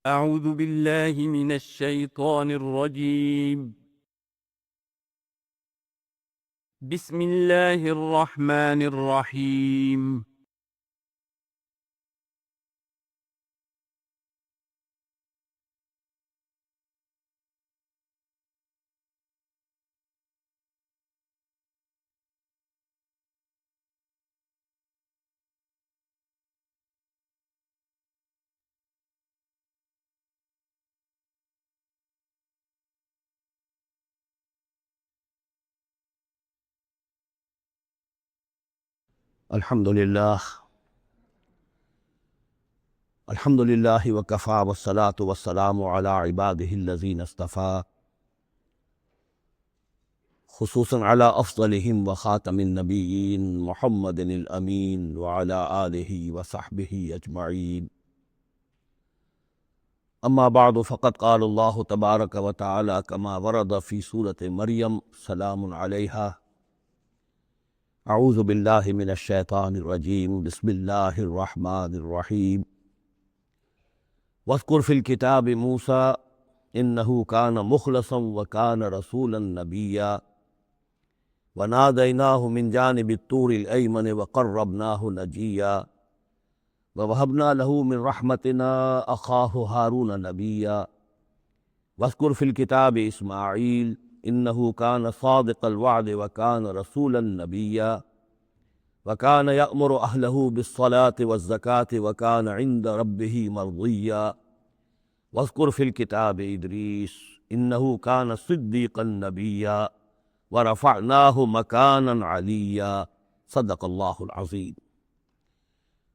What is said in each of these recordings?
أعوذ بالله من الشيطان الرجيم. بسم الله الرحمن الرحيم. الحمد للہ وکفیٰ والصلاة والسلام علی عبادہ الذین اصطفیٰ، خصوصاً علی افضلہم وخاتم النبیین محمد الامین وعلی آلہ وصحبہ اجمعین۔ اما بعد فقد قال اللہ تبارک وتعالی کما ورد فی سورۃ مریم سلام علیہا۔ اعوذ باللہ من الشیطان الرجیم، بسم اللہ الرحمن الرحیم۔ واذکر فی الکتاب موسیٰ انہ کان مخلصا وکان رسولا نبیا، ونادیناہ من جانب الطور الایمن وقربناہ نجیا، ووہبنا لہ من رحمتنا اخاہ ہارون نبیا۔ واذکر فی الکتاب اسماعیل انہ کان صادق الوعد وکان رسولا نبیا، وکان یأمر اہلہ بالصلاۃ والزکاۃ وکان عند ربہ مرضیا۔ واذکر فی الکتاب ادریس انہ کان صدیقا نبیا، ورفعناہ مکانا علیا۔ صدق اللہ العظیم۔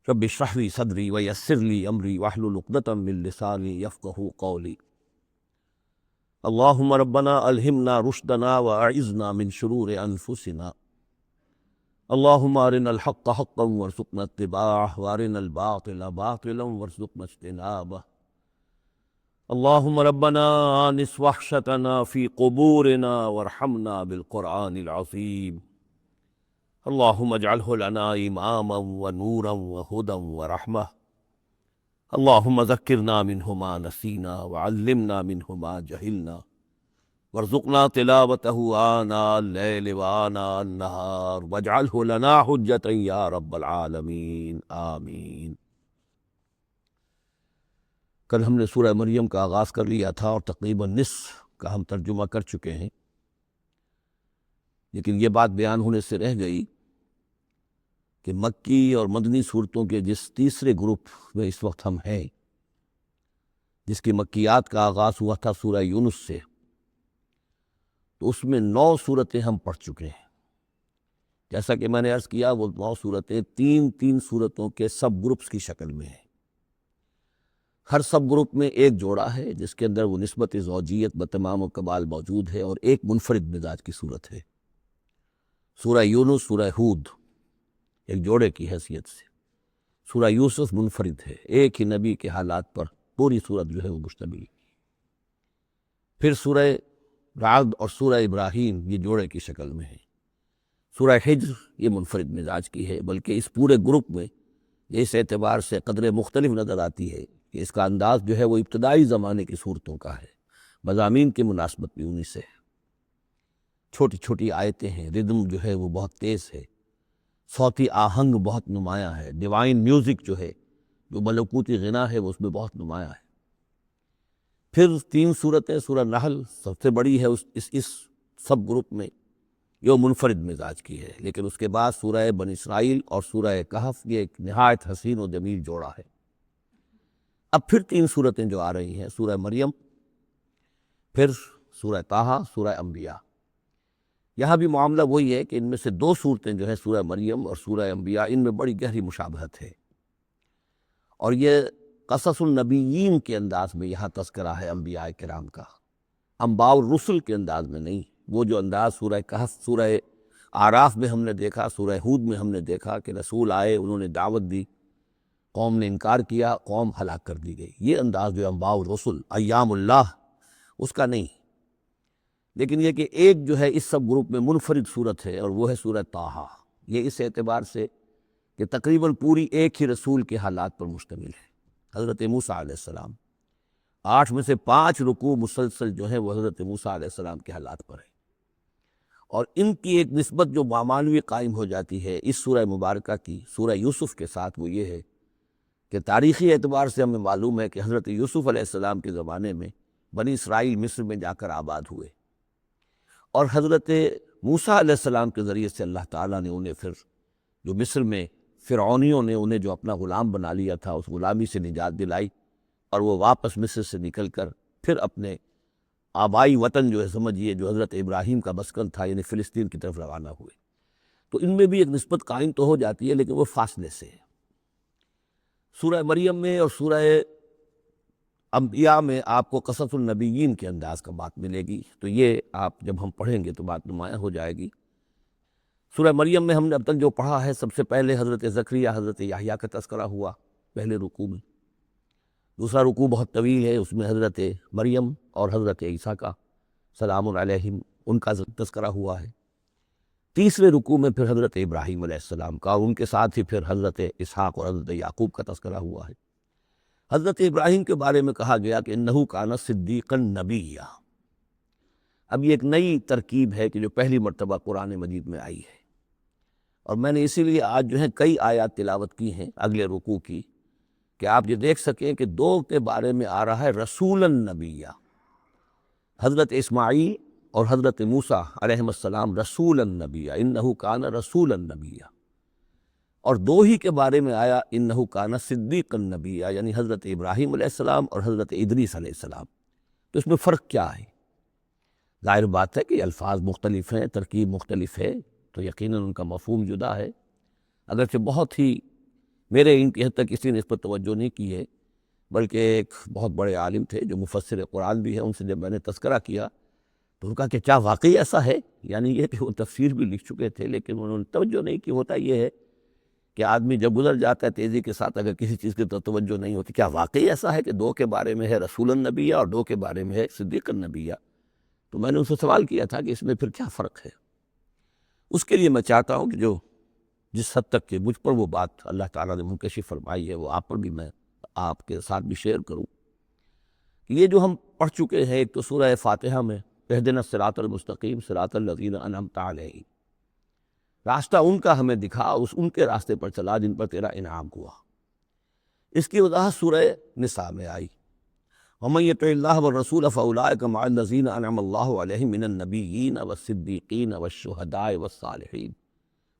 رب اشرح لی صدری ویسر لی امری واحلل عقدۃ من لسانی یفقہوا قولی۔ اللہم ربنا الہمنا رشدنا واعذنا من شرور انفسنا۔ اللہم ارنا الحق حقا وارزقنا اتباعہ، وارنا الباطل باطلا وارزقنا اجتنابہ۔ اللہم ربنا آنس وحشتنا فی قبورنا وارحمنا بالقرآن العظیم۔ اللہم اجعلہ لنا اماما ونورا وہدی ورحمہ۔ اللہم ذکرنا منہ ما نسینا وعلمنا منہ ما جہلنا، وارزقنا تلاوتہ آناء اللیل وآناء النہار، واجعلہ لنا حجۃ یا رب العالمین، آمین۔ کل ہم نے سورہ مریم کا آغاز کر لیا تھا اور تقریباً نصف کا ہم ترجمہ کر چکے ہیں، لیکن یہ بات بیان ہونے سے رہ گئی کہ مکی اور مدنی صورتوں کے جس تیسرے گروپ میں اس وقت ہم ہیں، جس کی مکیات کا آغاز ہوا تھا سورہ یونس سے، تو اس میں 9 صورتیں ہم پڑھ چکے ہیں۔ جیسا کہ میں نے عرض کیا، وہ 9 صورتیں تین صورتوں کے سب گروپس کی شکل میں ہیں۔ ہر سب گروپ میں ایک جوڑا ہے جس کے اندر وہ نسبت زوجیت بتمام و کمال موجود ہے، اور ایک منفرد مزاج کی صورت ہے۔ سورہ یونس، سورہ ہود ایک جوڑے کی حیثیت سے، سورہ یوسف منفرد ہے، ایک ہی نبی کے حالات پر پوری صورت جو ہے وہ مشتمل۔ پھر سورہ رعد اور سورہ ابراہیم یہ جوڑے کی شکل میں ہے۔ سورہ حجر یہ منفرد مزاج کی ہے، بلکہ اس پورے گروپ میں یہ اس اعتبار سے قدرے مختلف نظر آتی ہے کہ اس کا انداز جو ہے وہ ابتدائی زمانے کی صورتوں کا ہے، مضامین کی مناسبت بھی انہی سے ہے۔ چھوٹی چھوٹی آیتیں ہیں، ردم جو ہے وہ بہت تیز ہے، صوتی آہنگ بہت نمایاں ہے، ڈیوائن میوزک جو ہے، جو ملکوتی غنا ہے، وہ اس میں بہت نمایاں ہے۔ پھر 3 صورتیں، سورہ نحل سب سے بڑی ہے اس سب گروپ میں، یہ منفرد مزاج کی ہے، لیکن اس کے بعد سورہ بنی اسرائیل اور سورہ کہف یہ ایک نہایت حسین و جمیل جوڑا ہے۔ اب پھر 3 صورتیں جو آ رہی ہیں، سورہ مریم، پھر سورہ طٰہٰ، سورہ انبیاء۔ یہاں بھی معاملہ وہی ہے کہ ان میں سے 2 صورتیں جو ہیں سورہ مریم اور سورہ انبیاء، ان میں بڑی گہری مشابہت ہے، اور یہ قصص النبیین کے انداز میں یہاں تذکرہ ہے انبیاء کرام کا، انباء الرسل کے انداز میں نہیں۔ وہ جو انداز سورہ کہف، سورہ اعراف میں ہم نے دیکھا، سورہ ہود میں ہم نے دیکھا کہ رسول آئے، انہوں نے دعوت دی، قوم نے انکار کیا، قوم ہلاک کر دی گئی، یہ انداز جو انباء الرسل، ایام اللہ، اس کا نہیں۔ لیکن یہ کہ ایک جو ہے اس سب گروپ میں منفرد صورت ہے، اور وہ ہے سورہ طٰہٰ۔ یہ اس اعتبار سے کہ تقریباً پوری ایک ہی رسول کے حالات پر مشتمل ہے، حضرت موسیٰ علیہ السلام۔ 8 میں سے 5 رکوع مسلسل جو ہے وہ حضرت موسیٰ علیہ السلام کے حالات پر ہے، اور ان کی ایک نسبت جو مامانوی قائم ہو جاتی ہے اس سورہ مبارکہ کی سورہ یوسف کے ساتھ، وہ یہ ہے کہ تاریخی اعتبار سے ہمیں معلوم ہے کہ حضرت یوسف علیہ السلام کے زمانے میں بنی اسرائیل مصر میں جا کر آباد ہوئے، اور حضرت موسیٰ علیہ السلام کے ذریعے سے اللہ تعالیٰ نے انہیں پھر جو مصر میں فرعونیوں نے انہیں جو اپنا غلام بنا لیا تھا اس غلامی سے نجات دلائی، اور وہ واپس مصر سے نکل کر پھر اپنے آبائی وطن جو ہے سمجھیے جو حضرت ابراہیم کا مسکن تھا یعنی فلسطین کی طرف روانہ ہوئے۔ تو ان میں بھی ایک نسبت قائم تو ہو جاتی ہے لیکن وہ فاصلے سے ہے۔ سورہ مریم میں اور سورہ انبیاء میں آپ کو قصص النبیین کے انداز کا بات ملے گی، تو یہ آپ جب ہم پڑھیں گے تو بات نمایاں ہو جائے گی۔ سورہ مریم میں ہم نے اب تک جو پڑھا ہے، سب سے پہلے حضرت زکریا حضرت یحییٰ کا تذکرہ ہوا پہلے رکوع میں، دوسرا رکوع بہت طویل ہے، اس میں حضرت مریم اور حضرت عیسیٰ کا سلام علیہم ان کا تذکرہ ہوا ہے، تیسرے رکوع میں پھر حضرت ابراہیم علیہ السلام کا، اور ان کے ساتھ ہی پھر حضرت اسحاق اور حضرت یعقوب کا تذکرہ ہوا ہے۔ حضرت ابراہیم کے بارے میں کہا گیا کہ انہ کان صدیقا نبیّا۔ اب یہ ایک نئی ترکیب ہے کہ جو پہلی مرتبہ قرآن مجید میں آئی ہے، اور میں نے اسی لیے آج جو ہے کئی آیات تلاوت کی ہیں اگلے رکوع کی کہ آپ یہ دیکھ سکیں کہ دو کے بارے میں آ رہا ہے رسولا نبیّا، حضرت اسماعیل اور حضرت موسیٰ علیہ السلام رسولا نبیّا، انہ کان رسولا نبیّا، اور دو ہی کے بارے میں آیا انہ کان صدیقا نبیّا، یعنی حضرت ابراہیم علیہ السلام اور حضرت ادریس علیہ السلام۔ تو اس میں فرق کیا ہے؟ ظاہر بات ہے کہ الفاظ مختلف ہیں، ترکیب مختلف ہے، تو یقیناً ان کا مفہوم جدا ہے، اگرچہ بہت ہی میرے ان کی حد تک کسی نے اس پر توجہ نہیں کی ہے، بلکہ ایک بہت بڑے عالم تھے جو مفسر قرآن بھی ہے، ان سے جب میں نے تذکرہ کیا تو ان کا کہ کیا واقعی ایسا ہے؟ یعنی یہ کہ وہ تفسیر بھی لکھ چکے تھے لیکن انہوں نے توجہ نہیں کی۔ ہوتا یہ ہے کہ آدمی جب گزر جاتا ہے تیزی کے ساتھ، اگر کسی چیز کی توجہ نہیں ہوتی، کیا واقعی ایسا ہے کہ دو کے بارے میں ہے رسول النبیہ اور دو کے بارے میں ہے صدیق النبیہ؟ تو میں نے ان سے سوال کیا تھا کہ اس میں پھر کیا فرق ہے؟ اس کے لیے میں چاہتا ہوں کہ جو جس حد تک کہ مجھ پر وہ بات اللہ تعالیٰ نے منکشف فرمائی ہے وہ آپ پر بھی میں آپ کے ساتھ بھی شیئر کروں۔ یہ جو ہم پڑھ چکے ہیں، ایک تو سورہ فاتحہ میں اہدنا الصراط المستقیم صراط الذین انعمت علیہم، راستہ ان کا ہمیں دکھا، ان کے راستے پر چلا جن پر تیرا انعام ہوا۔ اس کی وضاحت سورہ نساء میں آئی، وَمَن يُطِعِ اللَّهَ وَالرَّسُولَ فَأُولَٰئِكَ مَعَ الَّذِينَ أَنْعَمَ اللَّهُ عَلَيْهِم مِّنَ النَّبِيِّينَ وَالصِّدِّيقِينَ وَالشُّهَدَاءِ وَالصَّالِحِينَ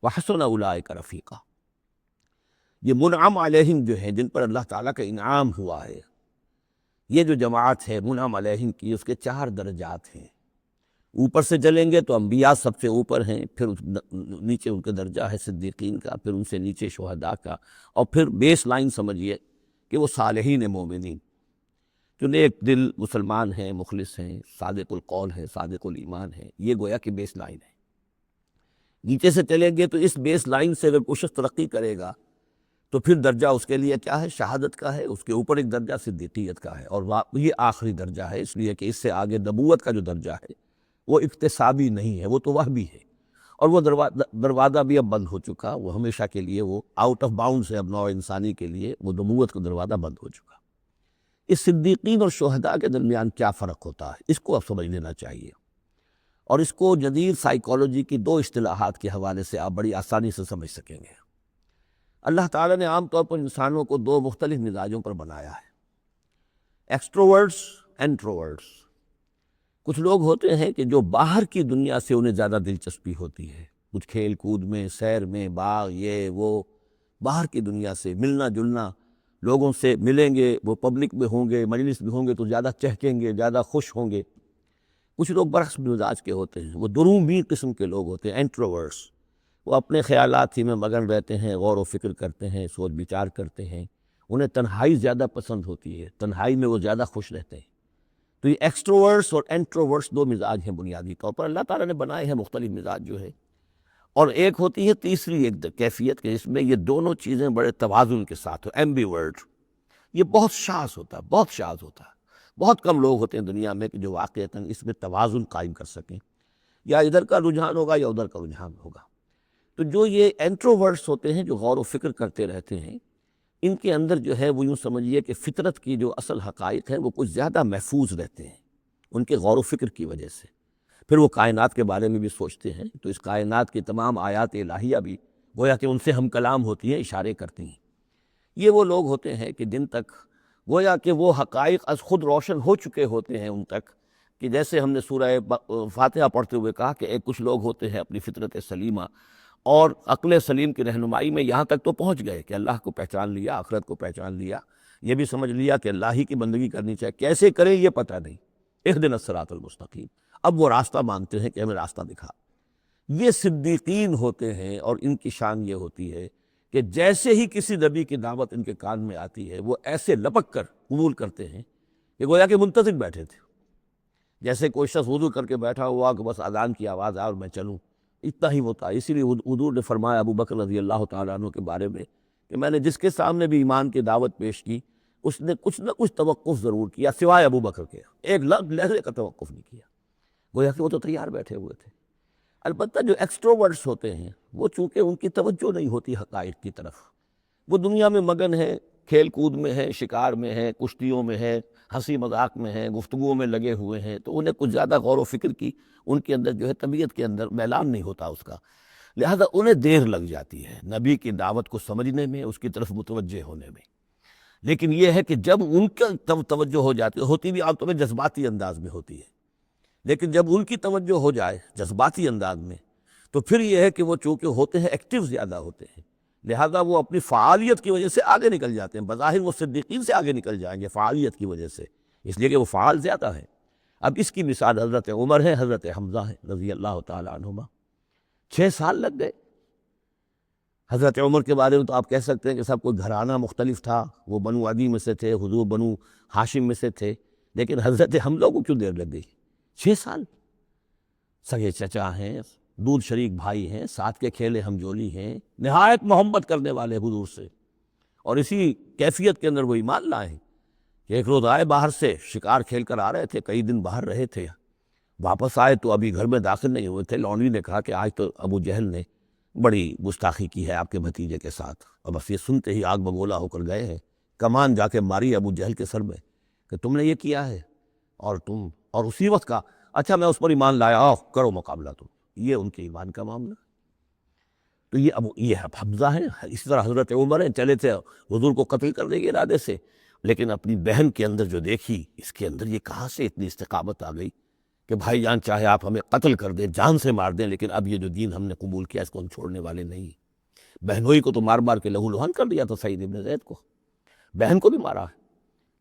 وَحَسُنَ أُولَٰئِكَ رَفِیقًا۔ یہ منعم علیہم جو ہیں، جن پر اللہ تعالیٰ کا انعام ہوا ہے، یہ جو جماعت ہے منعم علیہم کی، اس کے 4 درجات ہیں۔ اوپر سے چلیں گے تو انبیاء سب سے اوپر ہیں، پھر نیچے ان کا درجہ ہے صدیقین کا، پھر ان سے نیچے شہداء کا، اور پھر بیس لائن سمجھیے کہ وہ صالحین مومنین جو نیک دل مسلمان ہیں، مخلص ہیں، صادق القول ہیں، صادق الایمان ہیں، یہ گویا کہ بیس لائن ہے۔ نیچے سے چلیں گے تو اس بیس لائن سے اگر کوئی شخص ترقی کرے گا تو پھر درجہ اس کے لیے کیا ہے؟ شہادت کا ہے، اس کے اوپر ایک درجہ صدیقیت کا ہے، اور یہ آخری درجہ ہے، اس لیے کہ اس سے آگے نبوت کا جو درجہ ہے وہ اکتسابی نہیں ہے، وہ تو وہبی ہے، اور وہ دروازہ بھی اب بند ہو چکا، وہ ہمیشہ کے لیے وہ آؤٹ آف باؤنڈز ہے، اب نوع انسانی کے لیے وہ نبوت کا دروازہ بند ہو چکا۔ اس صدیقین اور شہداء کے درمیان کیا فرق ہوتا ہے، اس کو اب سمجھ لینا چاہیے، اور اس کو جدید سائیکالوجی کی 2 اصطلاحات کے حوالے سے آپ بڑی آسانی سے سمجھ سکیں گے۔ اللہ تعالیٰ نے عام طور پر انسانوں کو 2 مختلف مزاجوں پر بنایا ہے، ایکسٹروورٹس، انٹروورٹس۔ کچھ لوگ ہوتے ہیں کہ جو باہر کی دنیا سے انہیں زیادہ دلچسپی ہوتی ہے، کچھ کھیل کود میں، سیر میں، باغ، یہ وہ، باہر کی دنیا سے ملنا جلنا، لوگوں سے ملیں گے، وہ پبلک میں ہوں گے، مجلس میں ہوں گے تو زیادہ چہکیں گے، زیادہ خوش ہوں گے۔ کچھ لوگ برعکس مزاج کے ہوتے ہیں، وہ درومبی قسم کے لوگ ہوتے ہیں، انٹروورٹس۔ وہ اپنے خیالات ہی میں مگن رہتے ہیں، غور و فکر کرتے ہیں، سوچ بچار کرتے ہیں، انہیں تنہائی زیادہ پسند ہوتی ہے، تنہائی میں وہ زیادہ خوش رہتے ہیں۔ تو یہ ایکسٹروورٹس اور انٹروورٹس 2 مزاج ہیں بنیادی طور پر، اللہ تعالیٰ نے بنائے ہیں مختلف مزاج جو ہے، اور ایک ہوتی ہے تیسری ایک کیفیت کہ اس میں یہ دونوں چیزیں بڑے توازن کے ساتھ ہو، ایمبیورٹ۔ یہ بہت شاذ ہوتا ہے، بہت شاذ ہوتا ہے، بہت کم لوگ ہوتے ہیں دنیا میں کہ جو واقعتاً اس میں توازن قائم کر سکیں، یا ادھر کا رجحان ہوگا یا ادھر کا رجحان ہوگا۔ تو جو یہ انٹروورٹس ہوتے ہیں جو غور و فکر کرتے رہتے ہیں، ان کے اندر جو ہے وہ یوں سمجھیے کہ فطرت کی جو اصل حقائق ہیں وہ کچھ زیادہ محفوظ رہتے ہیں ان کے غور و فکر کی وجہ سے۔ پھر وہ کائنات کے بارے میں بھی سوچتے ہیں تو اس کائنات کی تمام آیات الہیہ بھی گویا کہ ان سے ہم کلام ہوتی ہیں، اشارے کرتی ہیں۔ یہ وہ لوگ ہوتے ہیں کہ جن تک گویا کہ وہ حقائق از خود روشن ہو چکے ہوتے ہیں ان تک، کہ جیسے ہم نے سورہ فاتحہ پڑھتے ہوئے کہا کہ کچھ لوگ ہوتے ہیں اپنی فطرت سلیمہ اور عقل سلیم کی رہنمائی میں یہاں تک تو پہنچ گئے کہ اللہ کو پہچان لیا، آخرت کو پہچان لیا، یہ بھی سمجھ لیا کہ اللہ ہی کی بندگی کرنی چاہیے، کیسے کریں یہ پتہ نہیں، اہدنا الصراط المستقیم، اب وہ راستہ مانگتے ہیں کہ ہمیں راستہ دکھا۔ یہ صدیقین ہوتے ہیں، اور ان کی شان یہ ہوتی ہے کہ جیسے ہی کسی نبی کی دعوت ان کے کان میں آتی ہے وہ ایسے لپک کر قبول کرتے ہیں کہ گویا کہ منتظر بیٹھے تھے، جیسے کوئی شخص وضو کر کے بیٹھا ہوا کہ بس اذان کی آواز آئے اور میں چلوں، اتنا ہی ہوتا ہے۔ اسی لیے حضور نے فرمایا ابو بکر رضی اللہ تعالیٰ عنہ کے بارے میں کہ میں نے جس کے سامنے بھی ایمان کی دعوت پیش کی اس نے کچھ نہ کچھ توقف ضرور کیا، سوائے ابو بکر کے، ایک لحظے کا توقف نہیں کیا، گویا کہ وہ تو تیار بیٹھے ہوئے تھے۔ البتہ جو ایکسٹروورٹس ہوتے ہیں وہ چونکہ ان کی توجہ نہیں ہوتی حقائق کی طرف، وہ دنیا میں مگن ہیں، کھیل کود میں ہیں، شکار میں ہیں، کشتیوں میں ہیں، ہنسی مذاق میں ہیں، گفتگوؤں میں لگے ہوئے ہیں، تو انہیں کچھ زیادہ غور و فکر کی ان کے اندر جو ہے طبیعت کے اندر میلان نہیں ہوتا اس کا، لہذا انہیں دیر لگ جاتی ہے نبی کی دعوت کو سمجھنے میں، اس کی طرف متوجہ ہونے میں۔ لیکن یہ ہے کہ جب ان کا توجہ ہو جاتی ہوتی بھی عام طور پہ جذباتی انداز میں ہوتی ہے، لیکن جب ان کی توجہ ہو جائے جذباتی انداز میں تو پھر یہ ہے کہ وہ چونکہ ہوتے ہیں ایکٹیو زیادہ ہوتے ہیں، لہذا وہ اپنی فعالیت کی وجہ سے آگے نکل جاتے ہیں، بظاہر وہ صدیقین سے آگے نکل جائیں گے فعالیت کی وجہ سے، اس لیے کہ وہ فعال زیادہ ہیں۔ اب اس کی مثال حضرت عمر ہے، حضرت حمزہ ہے رضی اللہ تعالی عنہما، 6 سال لگ گئے۔ حضرت عمر کے بارے میں تو آپ کہہ سکتے ہیں کہ سب کوئی گھرانہ مختلف تھا، وہ بنو عدی میں سے تھے، حضور بنو ہاشم میں سے تھے، لیکن حضرت حمزہ کو کیوں دیر لگ گئی؟ 6 سال، سگے چچا ہیں، دودھ شریک بھائی ہیں، ساتھ کے کھیلے ہم جولی ہیں، نہایت محبت کرنے والے حضور سے، اور اسی کیفیت کے اندر وہ ایمان لائے ہیں کہ ایک روز آئے باہر سے، شکار کھیل کر آ رہے تھے، کئی دن باہر رہے تھے، واپس آئے تو ابھی گھر میں داخل نہیں ہوئے تھے، لونڈی نے کہا کہ آج تو ابو جہل نے بڑی گستاخی کی ہے آپ کے بھتیجے کے ساتھ، اور بس یہ سنتے ہی آگ بگولا ہو کر گئے ہیں، کمان جا کے ماری ابو جہل کے سر میں کہ تم نے یہ کیا ہے، اور اسی وقت کہا اچھا میں اس پر ایمان لایا، آؤ کرو مقابلہ تم، یہ ان کے ایمان کا معاملہ۔ تو یہ حمزہ ہیں، اسی طرح حضرت عمر ہیں، چلے تھے حضور کو قتل کرنے کے ارادے سے، لیکن اپنی بہن کے اندر جو دیکھی، اس کے اندر یہ کہاں سے اتنی استقامت آ گئی کہ بھائی جان چاہے آپ ہمیں قتل کر دیں، جان سے مار دیں، لیکن اب یہ جو دین ہم نے قبول کیا اس کو ہم چھوڑنے والے نہیں۔ بہنوئی کو تو مار مار کے لہو لہان کر دیا تھا سعید ابن زید کو، بہن کو بھی مارا ہے،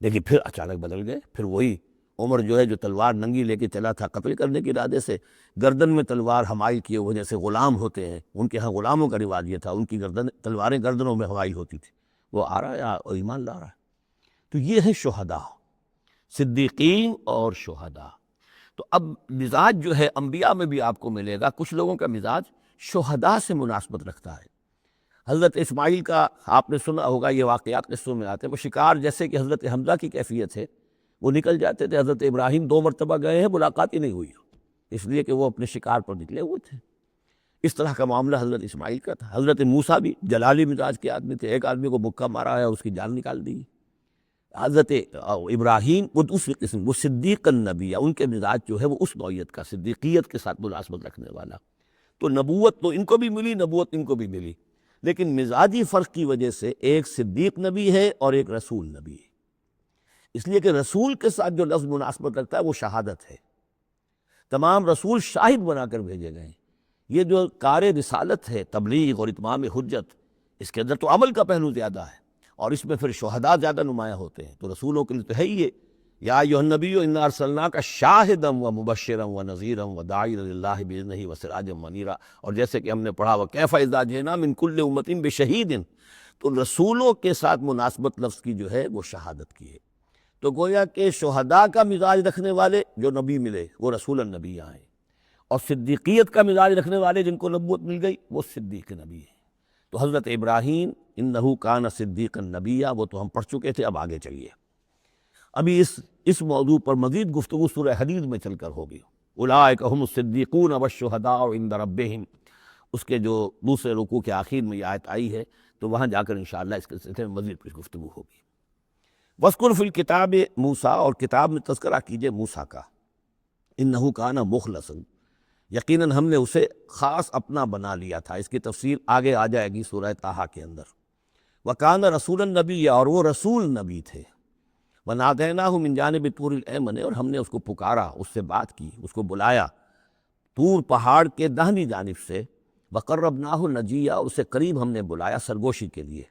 لیکن پھر اچانک بدل گئے، پھر وہی عمر جو ہے جو تلوار ننگی لے کے چلا تھا قتل کرنے کے ارادے سے، گردن میں تلوار حمائل کیے ہوئے، جیسے غلام ہوتے ہیں، ان کے ہاں غلاموں کا رواج یہ تھا، ان کی تلواریں گردنوں میں حمائل ہوتی تھی، وہ آ رہا ہے اور ایمان لا رہا ہے۔ تو یہ ہے شہداء، صدیقین اور شہداء۔ تو اب مزاج جو ہے انبیاء میں بھی آپ کو ملے گا، کچھ لوگوں کا مزاج شہداء سے مناسبت رکھتا ہے۔ حضرت اسماعیل کا آپ نے سنا ہوگا، یہ واقعات قصوں میں آتے ہیں، وہ شکار جیسے کہ حضرت حمزہ کی کیفیت ہے، وہ نکل جاتے تھے، حضرت ابراہیم 2 مرتبہ گئے ہیں، ملاقات ہی نہیں ہوئی، اس لیے کہ وہ اپنے شکار پر نکلے ہوئے تھے۔ اس طرح کا معاملہ حضرت اسماعیل کا تھا۔ حضرت موسیٰ بھی جلالی مزاج کے آدمی تھے، ایک آدمی کو مکہ مارا ہے اور اس کی جان نکال دی۔ حضرت ابراہیم وہ دوسری قسم، وہ صدیق النبی، ان کے مزاج جو ہے وہ اس نوعیت کا، صدیقیت کے ساتھ مناسبت رکھنے والا۔ تو نبوت تو ان کو بھی ملی، نبوت ان کو بھی ملی، لیکن مزاجی فرق کی وجہ سے ایک صدیق نبی ہے اور ایک رسول نبی ہے، اس لیے کہ رسول کے ساتھ جو لفظ مناسبت رکھتا ہے وہ شہادت ہے۔ تمام رسول شاہد بنا کر بھیجے گئے ہیں۔ یہ جو کار رسالت ہے، تبلیغ اور اتمام حجت، اس کے اندر تو عمل کا پہلو زیادہ ہے، اور اس میں پھر شہداء زیادہ نمایاں ہوتے ہیں، تو رسولوں کے لیے تو ہے ہی یہ، یا ایھا النبی انا ارسلناک شاہدا ومبشرا ونذیرا وداعیا الی اللہ باذنہ وسراجا منیرا، اور جیسے کہ ہم نے پڑھا وکیف اذا جئنا من کل امۃ بشہید، تو رسولوں کے ساتھ مناسبت لفظ کی جو ہے وہ شہادت کی ہے۔ تو گویا کہ شہداء کا مزاج رکھنے والے جو نبی ملے وہ رسول النبی آئے، اور صدیقیت کا مزاج رکھنے والے جن کو نبوت مل گئی وہ صدیق نبی ہیں۔ تو حضرت ابراہیم انہ کان صدیقا نبیا، وہ تو ہم پڑھ چکے تھے، اب آگے چلیے۔ ابھی اس موضوع پر مزید گفتگو سورہ حدید میں چل کر ہوگی۔ اولئک ھم الصدیقون والشہداء عند ربہم، اس کے جو دوسرے رکوع کے آخر میں یہ آیت آئی ہے، تو وہاں جا کر انشاءاللہ اس کے سلسلے میں مزید کچھ گفتگو ہوگی۔ وَاذْكُرْ فِي الْكِتَابِ موسیٰ، اور کتاب میں تذکرہ کیجئے موسیٰ کا، اِنَّهُ كَانَ مُخْلَصًا، یقیناً ہم نے اسے خاص اپنا بنا لیا تھا۔ اس کی تفصیل آگے آ جائے گی سورہ طٰہٰ کے اندر۔ وَكَانَ رَسُولًا نَبِيًّا، اور وہ رسول نبی تھے۔ وَنَادَيْنَاهُ مِن جَانِبِ الطُّورِ الْأَيْمَنِ، اور ہم نے اس کو پکارا، اس سے بات کی، اس کو بلایا طور پہاڑ کے داہنی جانب سے۔ وَقَرَّبْنَاهُ نَجِيًّا، اور اسے قریب ہم نے بلایا سرگوشی کے لیے۔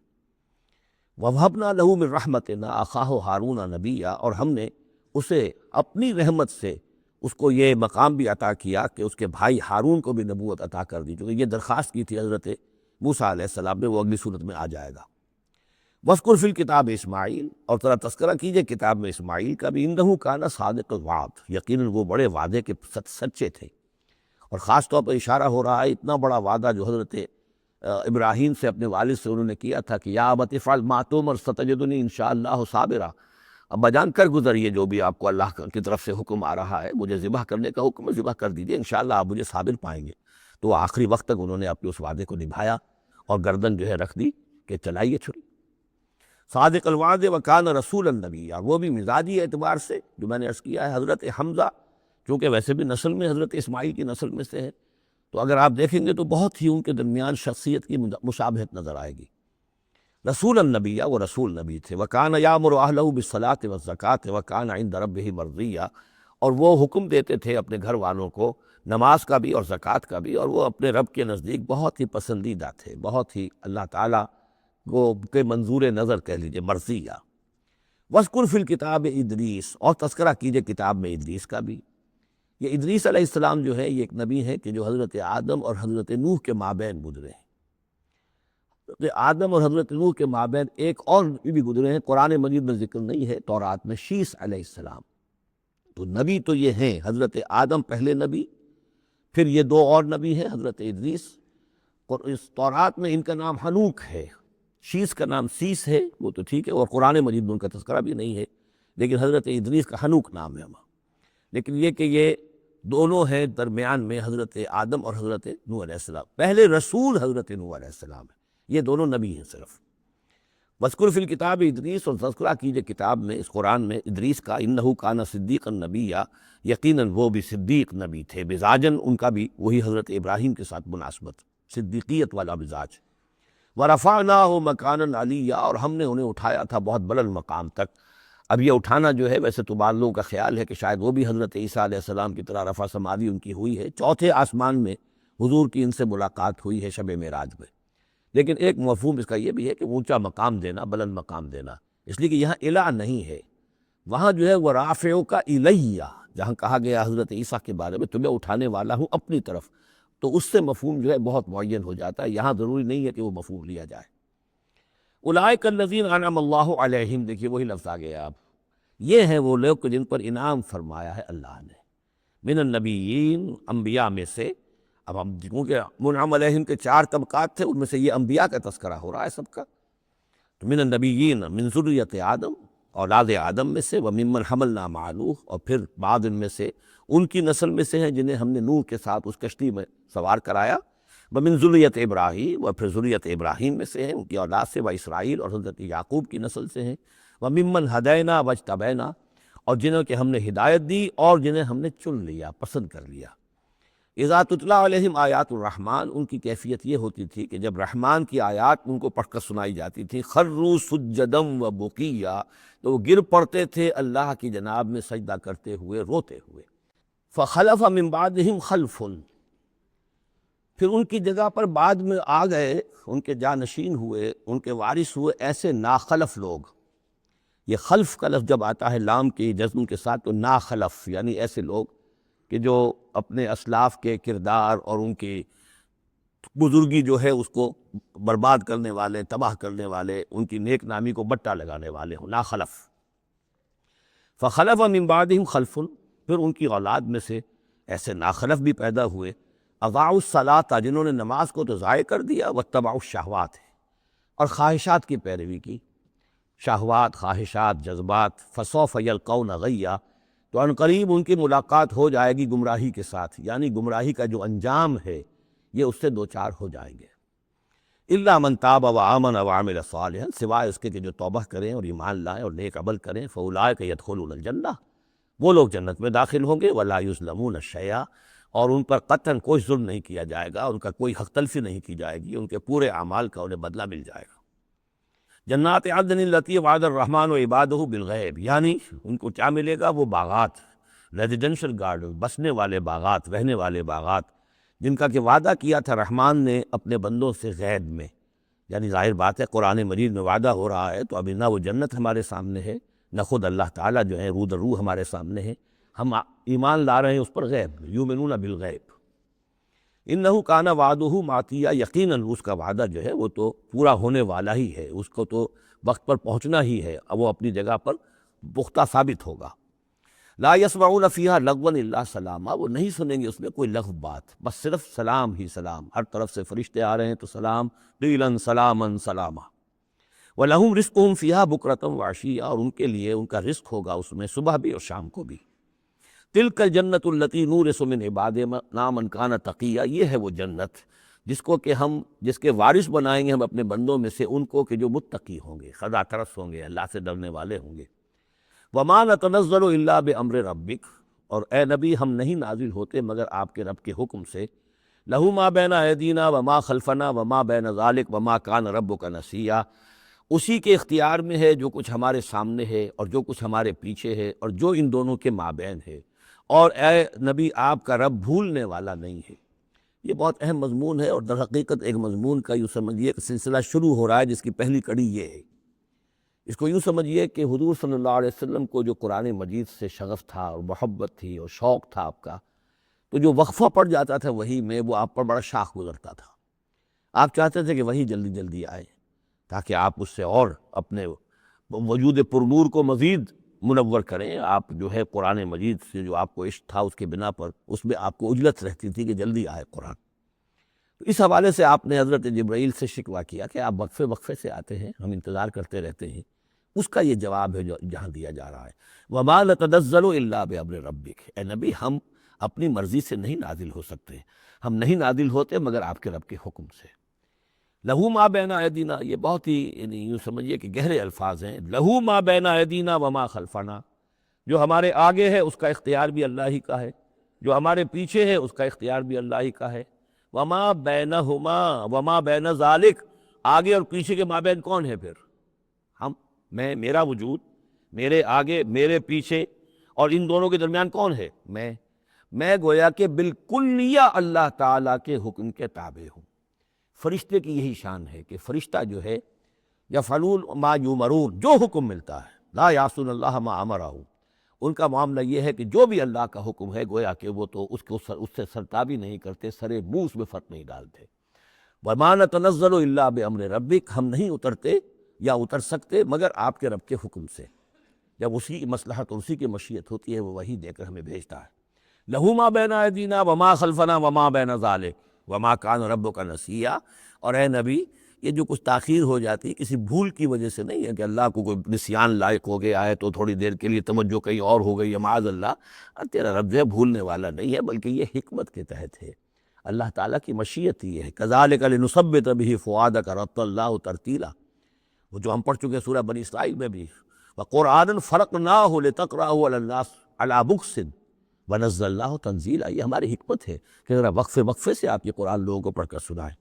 وَوَهَبْنَا لَهُ مِن رَحْمَتِنَا أَخَاهُ هَارُونَ نَبِيًّا، اور ہم نے اسے اپنی رحمت سے اس کو یہ مقام بھی عطا کیا کہ اس کے بھائی ہارون کو بھی نبوت عطا کر دی، کیونکہ یہ درخواست کی تھی حضرت موسیٰ علیہ السلام نے، وہ اگلی صورت میں آ جائے گا۔ وَاذْكُرْ فِي الْكِتَابِ اسماعیل، اور ذرا تذکرہ کیجئے کتاب میں اسماعیل کا بھی، اِنَّهُ كَانَ صَادِقَ الْوَعْدِ، یقیناً وہ بڑے وعدے کے سچے تھے۔ اور خاص طور پر اشارہ ہو رہا ہے اتنا بڑا وعدہ جو حضرت ابراہیم سے اپنے والد سے انہوں نے کیا تھا کہ یا ابت افعل ما تؤمر ستجدنی ان شاء اللہ صابرا، ابا جان کر گزریے جو بھی آپ کو اللہ کی طرف سے حکم آ رہا ہے، مجھے ذبح کرنے کا حکم ہے، ذبح کر دیجیے، انشاءاللہ آپ مجھے صابر پائیں گے۔ تو وہ آخری وقت تک انہوں نے اپنے اس وعدے کو نبھایا اور گردن جو ہے رکھ دی کہ چلائیے چھری۔ صادق الوعد وکان رسول النبی، اور وہ بھی مزاجی اعتبار سے جو میں نے عرض کیا ہے، حضرت حمزہ چونکہ ویسے بھی نسل میں حضرت اسماعیل کی نسل میں سے ہے، تو اگر آپ دیکھیں گے تو بہت ہی ان کے درمیان شخصیت کی مشابہت نظر آئے گی۔ رسول النبی، وہ رسول نبی تھے۔ وکان یامر اہلہ بالصلاۃ والزکاۃ وکان عند ربہ مرضیہ، اور وہ حکم دیتے تھے اپنے گھر والوں کو نماز کا بھی اور زکوٰۃ کا بھی، اور وہ اپنے رب کے نزدیک بہت ہی پسندیدہ تھے، بہت ہی اللہ تعالیٰ کو کے منظور نظر کہہ لیجیے، مرضیہ۔ وَاذْكُرْ فِي الْكِتَابِ ادریس، اور تذکرہ کیجیے کتاب میں ادریس کا بھی۔ یہ ادریس علیہ السلام جو ہے یہ ایک نبی ہے کہ جو حضرت آدم اور حضرت نوح کے مابین گزرے ہیں۔ حضرت آدم اور حضرت نوح کے مابین ایک اور نبی بھی گزرے ہیں، قرآن مجید میں ذکر نہیں ہے، تورات میں، شیس علیہ السلام۔ تو نبی تو یہ ہیں، حضرت آدم پہلے نبی، پھر یہ دو اور نبی ہیں حضرت ادریس، اور اس تورات میں ان کا نام حنوک ہے، شیس کا نام سیس ہے، وہ تو ٹھیک ہے، اور قرآن مجید میں ان کا تذکرہ بھی نہیں ہے، لیکن حضرت ادریس کا حنوک نام ہے وہاں۔ لیکن یہ کہ یہ دونوں ہیں درمیان میں حضرت آدم اور حضرت نوح علیہ السلام، پہلے رسول حضرت نوح علیہ السلام ہے، یہ دونوں نبی ہیں صرف۔ وَاذْكُرْ فِي الْكِتَابِ ادریس، اور تذکرہ کیجئے کتاب میں، اس قرآن میں، ادریس کا، اِنَّهُ كَانَ صِدِّيقًا نَبِيًّا، یقیناً وہ بھی صدیق نبی تھے، مزاجاً ان کا بھی وہی حضرت ابراہیم کے ساتھ مناسبت، صدیقیت والا مزاج۔ وَرَفَعْنَاهُ مَكَانًا عَلِيًّا، اور ہم نے انہیں اٹھایا تھا بہت بلند مقام تک۔ اب یہ اٹھانا جو ہے، ویسے تو بعض لوگوں کا خیال ہے کہ شاید وہ بھی حضرت عیسیٰ علیہ السلام کی طرح رفع سماوی ان کی ہوئی ہے، چوتھے آسمان میں حضور کی ان سے ملاقات ہوئی ہے شب معراج میں۔ لیکن ایک مفہوم اس کا یہ بھی ہے کہ اونچا مقام دینا، بلند مقام دینا، اس لیے کہ یہاں الہ نہیں ہے، وہاں جو ہے وہ رافعک الیہ، جہاں کہا گیا حضرت عیسیٰ کے بارے میں تمہیں اٹھانے والا ہوں اپنی طرف، تو اس سے مفہوم جو ہے بہت معین ہو جاتا ہے، یہاں ضروری نہیں ہے کہ وہ مفہوم لیا جائے۔ اولئک الذین انعم اللہ علیہم، دیکھیے وہی لفظ آ گیا اب، یہ ہیں وہ لوگ جن پر انعام فرمایا ہے اللہ نے، من النبیین، انبیاء میں سے۔ اب ہم کیونکہ منعم علیہم کے 4 طبقات تھے، ان میں سے یہ انبیاء کا تذکرہ ہو رہا ہے سب کا، تو من النبیین من ذریۃ آدم، اولاد آدم میں سے، وممن حملنا مع نوح، اور پھر بعد ان میں سے ان کی نسل میں سے ہیں جنہیں ہم نے نوح کے ساتھ اس کشتی میں سوار کرایا، ومن ذریۃ ابراہیم، اور پھر ذریت ابراہیم میں سے ہیں، ان کی اولاد سے، و اسرائیل، اور حضرت یعقوب کی نسل سے ہیں، وممن ہدینا واجتبینا، اور جنہوں کہ ہم نے ہدایت دی اور جنہیں ہم نے چن لیا، پسند کر لیا۔ اذا تتلیٰ علیہم آیات الرحمن، ان کی کیفیت یہ ہوتی تھی کہ جب رحمان کی آیات ان کو پڑھ کر سنائی جاتی تھی، خروا سجدا و بکیا، تو وہ گر پڑتے تھے اللہ کی جناب میں سجدہ کرتے ہوئے، روتے ہوئے۔ فخلف من بعدہم خلف، پھر ان کی جگہ پر بعد میں آ گئے، ان کے جانشین ہوئے، ان کے وارث ہوئے ایسے ناخلف لوگ۔ یہ خلف کا لفظ جب آتا ہے لام کی جزم کے ساتھ، تو ناخلف یعنی ایسے لوگ کہ جو اپنے اسلاف کے کردار اور ان کی بزرگی جو ہے اس کو برباد کرنے والے، تباہ کرنے والے، ان کی نیک نامی کو بٹا لگانے والے ہوں، ناخلف۔ فخلف من بعدہم خلف، پھر ان کی اولاد میں سے ایسے ناخلف بھی پیدا ہوئے، اضاعوا الصلاۃ، جنہوں نے نماز کو تو ضائع کر دیا، واتبعوا الشہوات، اور خواہشات کی پیروی کی، شہوات، خواہشات، جذبات، فسوف یلقون غیا، تو عنقریب ان کی ملاقات ہو جائے گی گمراہی کے ساتھ، یعنی گمراہی کا جو انجام ہے یہ اس سے دوچار ہو جائیں گے۔ الا من تاب وآمن وعمل صالحا، سوائے اس کے کہ جو توبہ کریں اور ایمان لائیں اور نیک عمل کریں، فاولئک یدخلون الجنہ، وہ لوگ جنت میں داخل ہوں گے، ولا یظلمون شیئا، اور ان پر قطعاً کوئی ظلم نہیں کیا جائے گا، ان کا کوئی حق تلفی نہیں کی جائے گی، ان کے پورے اعمال کا انہیں بدلہ مل جائے گا۔ جنات عدن التی وعد الرحمن عبادہ بالغیب، یعنی ان کو کیا ملے گا؟ وہ باغات، ریزیڈینشل گارڈن، بسنے والے باغات، رہنے والے باغات، جن کا کہ وعدہ کیا تھا رحمان نے اپنے بندوں سے غیب میں۔ یعنی ظاہر بات ہے قرآن مجید میں وعدہ ہو رہا ہے تو ابھی نہ وہ جنت ہمارے سامنے ہے، نہ خود اللہ تعالیٰ جو ہے رو در رو ہمارے سامنے ہے، ہم ایمان لا رہے ہیں اس پر غیب، یؤمنون بالغیب۔ انہ کان وعدہ ماتیا، یقیناً اس کا وعدہ جو ہے وہ تو پورا ہونے والا ہی ہے، اس کو تو وقت پر پہنچنا ہی ہے، اب وہ اپنی جگہ پر پختہ ثابت ہوگا۔ لا یسمعون فیہا لغوا الا سلاما، وہ نہیں سنیں گے اس میں کوئی لغو بات، بس صرف سلام ہی سلام، ہر طرف سے فرشتے آ رہے ہیں تو سلام، قیلا سلاما سلاما۔ وَلَهُمْ رِزْقُهُمْ فِيهَا بُكْرَةً وَعَشِيًّا، اور ان کے لیے ان کا رزق ہوگا اس میں صبح بھی اور شام کو بھی۔ تِلْكَ الْجَنَّةُ الَّتِي نُورِثُ مِنْ عِبَادِنَا مَنْ كَانَ تَقِيًّا، یہ ہے وہ جنت جس کو کہ ہم، جس کے وارث بنائیں گے ہم اپنے بندوں میں سے ان کو کہ جو متقی ہوں گے، خدا ترس ہوں گے، اللہ سے ڈرنے والے ہوں گے۔ وَمَا نَتَنَزَّلُ إِلَّا بِأَمْرِ رَبِّكَ، اور اے نبی ہم نہیں نازل ہوتے مگر آپ کے رب کے حکم سے۔ لَهُ مَا بَيْنَ أَيْدِينَا وَمَا خَلْفَنَا وَمَا بَيْنَ ذَلِكَ وَمَا كَانَ رَبُّكَ نَسِيًّا، اسی کے اختیار میں ہے جو کچھ ہمارے سامنے ہے اور جو کچھ ہمارے پیچھے ہے اور جو ان دونوں کے مابین ہے، اور اے نبی آپ کا رب بھولنے والا نہیں ہے۔ یہ بہت اہم مضمون ہے، اور در حقیقت ایک مضمون کا یوں سمجھیے کہ سلسلہ شروع ہو رہا ہے جس کی پہلی کڑی یہ ہے۔ اس کو یوں سمجھیے کہ حضور صلی اللہ علیہ وسلم کو جو قرآن مجید سے شغف تھا اور محبت تھی اور شوق تھا آپ کا، تو جو وقفہ پڑ جاتا تھا وہی میں، وہ آپ پر بڑا شاخ گزرتا تھا۔ آپ چاہتے تھے کہ وہی جلدی جلدی آئے تاکہ آپ اس سے اور اپنے وجود پرنور کو مزید منور کریں۔ آپ جو ہے قرآن مجید سے جو آپ کو عشق تھا اس کے بنا پر اس میں آپ کو عجلت رہتی تھی کہ جلدی آئے قرآن۔ تو اس حوالے سے آپ نے حضرت جبرائیل سے شکوہ کیا کہ آپ وقفے وقفے سے آتے ہیں، ہم انتظار کرتے رہتے ہیں۔ اس کا یہ جواب ہے جو جہاں دیا جا رہا ہے، وَمَا نَتَنَزَّلُ إِلَّا بِأَمْرِ رَبِّكَ، اے نبی ہم اپنی مرضی سے نہیں نازل ہو سکتے، ہم نہیں نازل ہوتے مگر آپ کے رب کے حکم سے۔ لہو ما بین ایدینا، یہ بہت ہی یعنی یوں سمجھیے کہ گہرے الفاظ ہیں۔ لہو ما بین ایدینا وما خلفنا، جو ہمارے آگے ہے اس کا اختیار بھی اللہ ہی کا ہے، جو ہمارے پیچھے ہے اس کا اختیار بھی اللہ ہی کا ہے۔ وما بینہما وما بین ذالک، آگے اور پیچھے کے مابین کون ہے پھر؟ ہم، میں، میرا وجود، میرے آگے میرے پیچھے، اور ان دونوں کے درمیان کون ہے؟ میں گویا کہ بالکلیہ اللہ تعالیٰ کے حکم کے تابع ہوں۔ فرشتے کی یہی شان ہے کہ فرشتہ جو ہے یفعلون ما یؤمرون، جو حکم ملتا ہے، لا یعصون اللہ ما امرہ، ان کا معاملہ یہ ہے کہ جو بھی اللہ کا حکم ہے گویا کہ وہ تو اس سے سرتابی نہیں کرتے، سرے منہ اس میں فرق نہیں ڈالتے۔ وَمَا نَتَنَزَّلُ إِلَّا بِأَمْرِ رَبِّكَ، ہم نہیں اترتے یا اتر سکتے مگر آپ کے رب کے حکم سے، جب اسی کی مصلحت اور اسی کی مشیت ہوتی ہے وہ وہی دے کر ہمیں بھیجتا ہے۔ لَهُ مَا بَيْنَ أَيْدِينَا وَمَا خَلْفَنَا وَمَا بَيْنَ ذَلِكَ وَمَا كَانَ رَبُّكَ نَسِيًّا، اور اے نبی یہ جو کچھ تاخیر ہو جاتی ہے کسی بھول کی وجہ سے نہیں ہے کہ اللہ کو کوئی نسیان لائق ہو گیا ہے تو تھوڑی دیر کے لیے توجہ کہیں اور ہو گئی ہے، معاذ اللہ، تیرا رب جو ہے بھولنے والا نہیں ہے، بلکہ یہ حکمت کے تحت ہے، اللہ تعالیٰ کی مشیت یہ ہے۔ كَذَلِكَ لِنُثَبِّتَ بِهِ فُؤَادَكَ رَتَّلَ اللَّهُ تَرْتِيلًا، وہ جو ہم پڑھ چکے سورہ بنی اسرائیل میں بھی، وَقُرْآنًا فَرَقْنَاهُ لِتَقْرَأَهُ عَلَى النَّاسِ عَلَى مُكْثٍ وَنَزَّلْنَاهُ تَنزِيلًا، یہ ہماری حکمت ہے کہ ذرا وقفے وقفے سے آپ یہ قرآن لوگوں کو پڑھ کر سنائیں۔